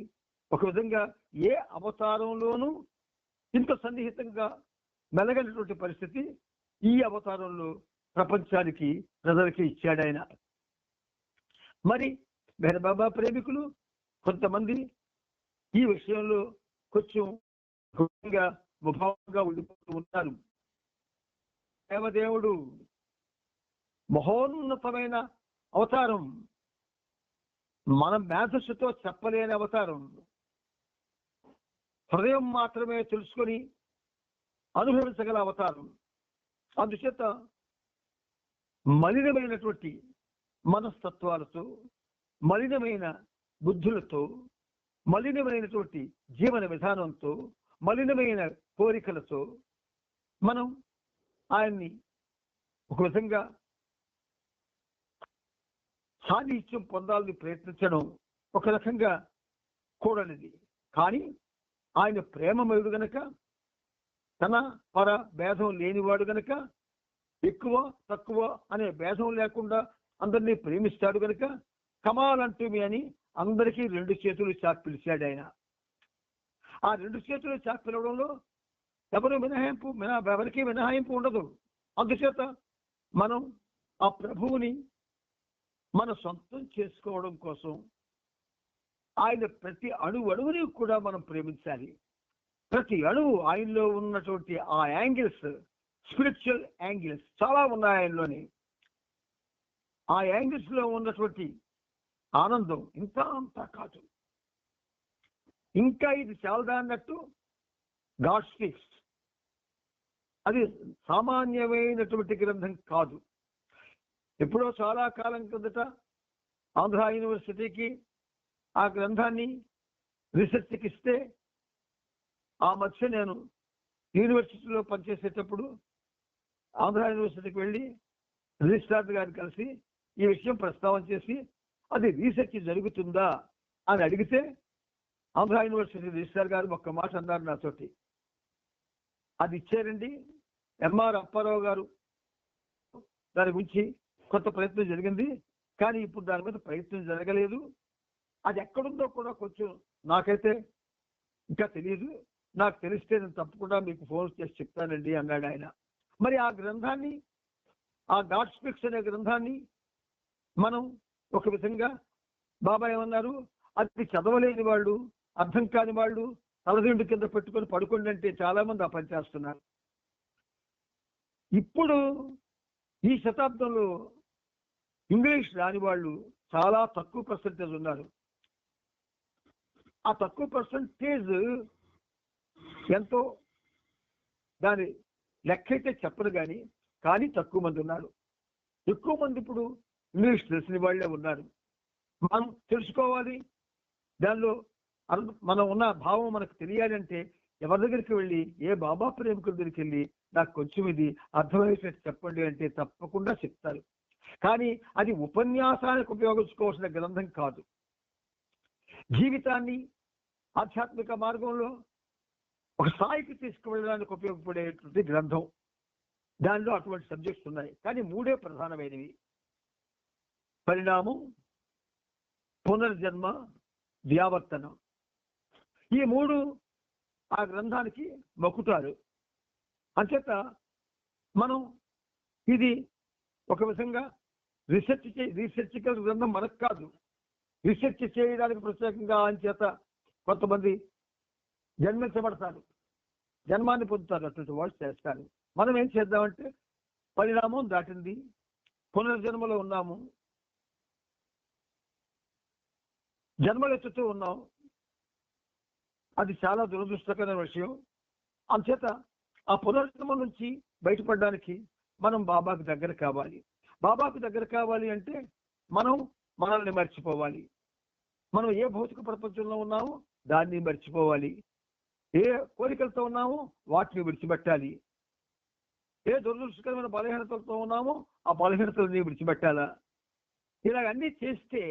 ఒక విధంగా ఏ అవతారంలోనూ ఇంత సన్నిహితంగా మెలగనటువంటి పరిస్థితి ఈ అవతారంలో ప్రపంచానికి, ప్రజలకి ఇచ్చాడు ఆయన. మరి మెహర్ బాబా ప్రేమికులు కొంతమంది ఈ విషయంలో కొంచెం ముభావంగా ఉండిపోతూ ఉంటారు. దేవదేవుడు మహోన్నతమైన అవతారం, మన మేధస్సుతో చెప్పలేని అవతారం, హృదయం మాత్రమే తెలుసుకొని అనుభవించగల అవతారం. అందుచేత మలినమైనటువంటి మనస్తత్వాలతో, మలినమైన బుద్ధులతో, మలినమైనటువంటి జీవన విధానంతో, మలినమైన కోరికలతో మనం ఆయన్ని ఒక విధంగా సాన్నిహిత్యం పొందాలని ప్రయత్నించడం ఒక రకంగా కూడనిది. కానీ ఆయన ప్రేమమయుడు గనక, తన పర భేదం లేనివాడు గనక, ఎక్కువ తక్కువ అనే భేదం లేకుండా అందరినీ ప్రేమిస్తాడు గనక కమాల్ అంటూ మీ అని అందరికీ 2 చేతులు చాపి పిలిచాడు ఆయన. ఆ 2 చేతులు చాపి పిలవడంలో ఎవరికి మినహాయింపు ఉండదు. అందుచేత మనం ఆ ప్రభువుని మన సొంతం చేసుకోవడం కోసం ఆయన ప్రతి అణువుని కూడా మనం ప్రేమించాలి. ప్రతి అణువు ఆయనలో ఉన్నటువంటి ఆ యాంగిల్స్, స్పిరిచువల్ యాంగిల్స్ చాలా ఉన్నాయి ఆయనలోని. ఆ యాంగిల్స్ లో ఉన్నటువంటి ఆనందం ఇంత అంతా కాదు. ఇంకా ఇది చాలదా అన్నట్టు గాడ్ స్పీక్స్ అది సామాన్యమైనటువంటి గ్రంథం కాదు. ఎప్పుడో చాలా కాలం కిందట ఆంధ్ర యూనివర్సిటీకి ఆ గ్రంథాన్ని రీసెర్చ్కి ఇస్తే, ఆ మధ్య నేను యూనివర్సిటీలో పనిచేసేటప్పుడు ఆంధ్ర యూనివర్సిటీకి వెళ్ళి రిజిస్ట్రార్ గారిని కలిసి ఈ విషయం ప్రస్తావన చేసి అది రీసెర్చ్ జరుగుతుందా అని అడిగితే ఆంధ్ర యూనివర్సిటీ రిజిస్ట్రార్ గారు ఒక్క మాట అన్నారు నాతోటి. అది ఇచ్చారండి, ఎంఆర్ అప్పారావు గారు దాని గురించి కొంత ప్రయత్నం జరిగింది, కానీ ఇప్పుడు దాని మీద ప్రయత్నం జరగలేదు. అది ఎక్కడుందో కూడా కొంచెం నాకైతే ఇంకా తెలియదు. నాకు తెలిస్తే నేను తప్పకుండా మీకు ఫోన్ చేసి చెప్తానండి అన్నాడు ఆయన. మరి ఆ గ్రంథాన్ని, ఆ గాడ్ స్పీక్స్ అనే గ్రంథాన్ని మనం ఒక విధంగా బాబా ఏమన్నారు, అది చదవలేని వాళ్ళు, అర్థం కాని వాళ్ళు తలదిండు కింద పెట్టుకొని పడుకోండి అంటే చాలా మంది ఆ పని చేస్తున్నారు. ఇప్పుడు ఈ శతాబ్దంలో ఇంగ్లీష్ రాని వాళ్ళు చాలా తక్కువ పర్సెంటేజ్ ఉన్నారు. ఆ తక్కువ పర్సెంటేజ్ ఎంతో దాని లెక్క అయితే చెప్పరు కానీ తక్కువ మంది ఉన్నారు. ఎక్కువ మంది ఇప్పుడు ఇంగ్లీష్ తెలిసిన వాళ్ళే ఉన్నారు. మనం తెలుసుకోవాలి, దానిలో మనం ఉన్న భావం మనకు తెలియాలంటే ఎవరి దగ్గరికి వెళ్ళి, ఏ బాబా ప్రేమికుల దగ్గరికి వెళ్ళి నాకు కొంచెం ఇది అర్థమయ్యేటట్టు చెప్పండి అంటే తప్పకుండా చెప్తారు. కానీ అది ఉపన్యాసానికి ఉపయోగించుకోవాల్సిన గ్రంథం కాదు. జీవితాన్ని ఆధ్యాత్మిక మార్గంలో ఒక స్థాయికి తీసుకువెళ్ళడానికి ఉపయోగపడేటువంటి గ్రంథం. దానిలో అటువంటి సబ్జెక్ట్స్ ఉన్నాయి, కానీ 3 ప్రధానమైనవి: పరిణామం, పునర్జన్మ, వ్యావర్తనం. ఈ 3 ఆ గ్రంథానికి మొక్కుతారు. అంచేత మనం ఇది ఒక విధంగా రీసెర్చికల్ గ్రంథం మనకు కాదు, రీసెర్చ్ చేయడానికి ప్రత్యేకంగా అంచేత కొంతమంది జన్మించబడతారు, జన్మాన్ని పొందుతారు, అటువంటి వాళ్ళు చేస్తారు. మనం ఏం చేద్దామంటే పరిణామం దాటింది, పునర్జన్మలో ఉన్నాము, జన్మలెత్తుతూ ఉన్నాం. అది చాలా దురదృష్టకరమైన విషయం. అంచేత ఆ పునర్జన్మ నుంచి బయటపడడానికి మనం బాబాకు దగ్గర కావాలి. బాబాకు దగ్గర కావాలి అంటే మనం మనల్ని మర్చిపోవాలి. మనం ఏ భౌతిక ప్రపంచంలో ఉన్నామో దాన్ని మర్చిపోవాలి. ఏ కోరికలతో ఉన్నామో వాటిని విడిచిపెట్టాలి. ఏ దురదృష్టకరమైన బలహీనతలతో ఉన్నామో ఆ బలహీనతలని విడిచిపెట్టాలా. ఇలాగ అన్నీ చేస్తే,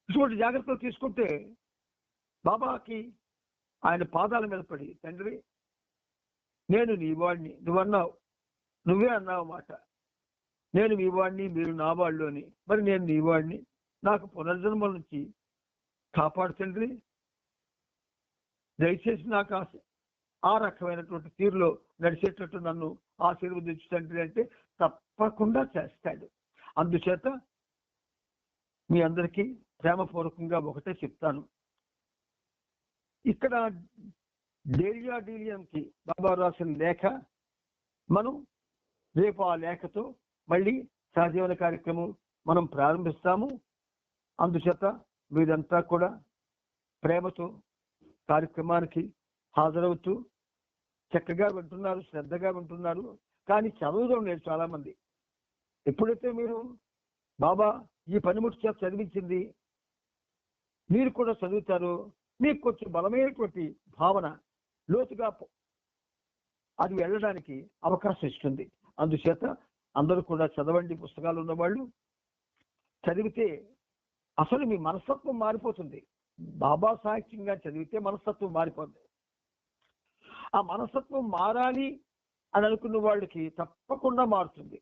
ఇటువంటి జాగ్రత్తలు తీసుకుంటే బాబాకి ఆయన పాదాల మీద పడి, తండ్రి నేను నీ వాడిని, నువ్వే అన్నావు మాట, నేను మీ వాడిని, మీరు నా వాళ్ళు అని. మరి నేను నీ వాడిని, నాకు పునర్జన్మల నుంచి కాపాడు తండ్రి, దయచేసి నాకు ఆ రకమైనటువంటి తీరులో నడిచేటట్టు నన్ను ఆశీర్వదించు తండ్రి అంటే తప్పకుండా చేస్తాడు. అందుచేత మీ అందరికీ ప్రేమపూర్వకంగా ఒకటే చెప్తాను. ఇక్కడ డీలియంకి బాబా రాసిన లేఖ, మనం రేపు ఆ లేఖతో మళ్ళీ సహజీవన కార్యక్రమం మనం ప్రారంభిస్తాము. అందుచేత మీరంతా కూడా ప్రేమతో కార్యక్రమానికి హాజరవుతూ చక్కగా వింటున్నారు, శ్రద్ధగా వింటున్నారు. కానీ చదవడం లేదు చాలా మంది. ఎప్పుడైతే మీరు బాబా ఈ పనిముట్టు చేత చదివించింది మీరు కూడా చదువుతారో, మీకు కొంచెం బలమైనటువంటి భావన లోతుగా అది వెళ్ళడానికి అవకాశం ఇస్తుంది. అందుచేత అందరూ కూడా చదవండి. పుస్తకాలు ఉన్నవాళ్ళు చదివితే అసలు మీ మనస్తత్వం మారిపోతుంది. బాబా సాహిత్యంగా చదివితే మనస్తత్వం మారిపోతుంది. ఆ మనస్తత్వం మారాలి అని అనుకున్న వాళ్ళకి తప్పకుండా మారుతుంది.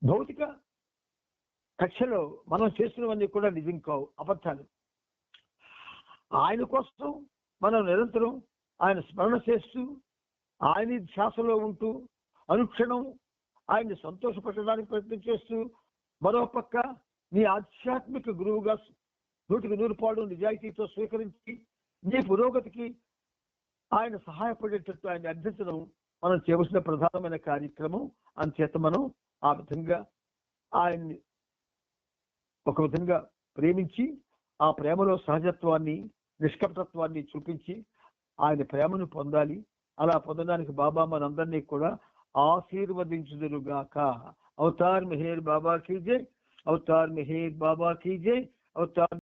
భౌతిక కక్షలో మనం చేస్తున్నవన్నీ కూడా నిజం కావు, అబద్ధాలు. ఆయన కోసం మనం నిరంతరం ఆయన స్మరణ చేస్తూ ఆయన ధ్యాసలో ఉంటూ అనుక్షణం ఆయన్ని సంతోషపెట్టడానికి ప్రయత్నం చేస్తూ, మరో పక్క నీ ఆధ్యాత్మిక గురువుగా 100% నిజాయితీతో స్వీకరించి నీ పురోగతికి ఆయన సహాయపడేటట్టు ఆయన అర్థించడం మనం చేయవలసిన ప్రధానమైన కార్యక్రమం. అందుచేత మనం ఆ విధంగా ఆయన్ని ఒక విధంగా ప్రేమించి ఆ ప్రేమలో సహజత్వాన్ని నిష్కపటత్వాన్ని చూపించి ఆయన ప్రేమను పొందాలి. అలా పొందడానికి బాబా మనందరినీ కూడా ఆశీర్వదించుదురుగాక. అవతార్ మెహర్ బాబా కీ జై, అవతార్ మెహర్ బాబా కీ జై, అవతార్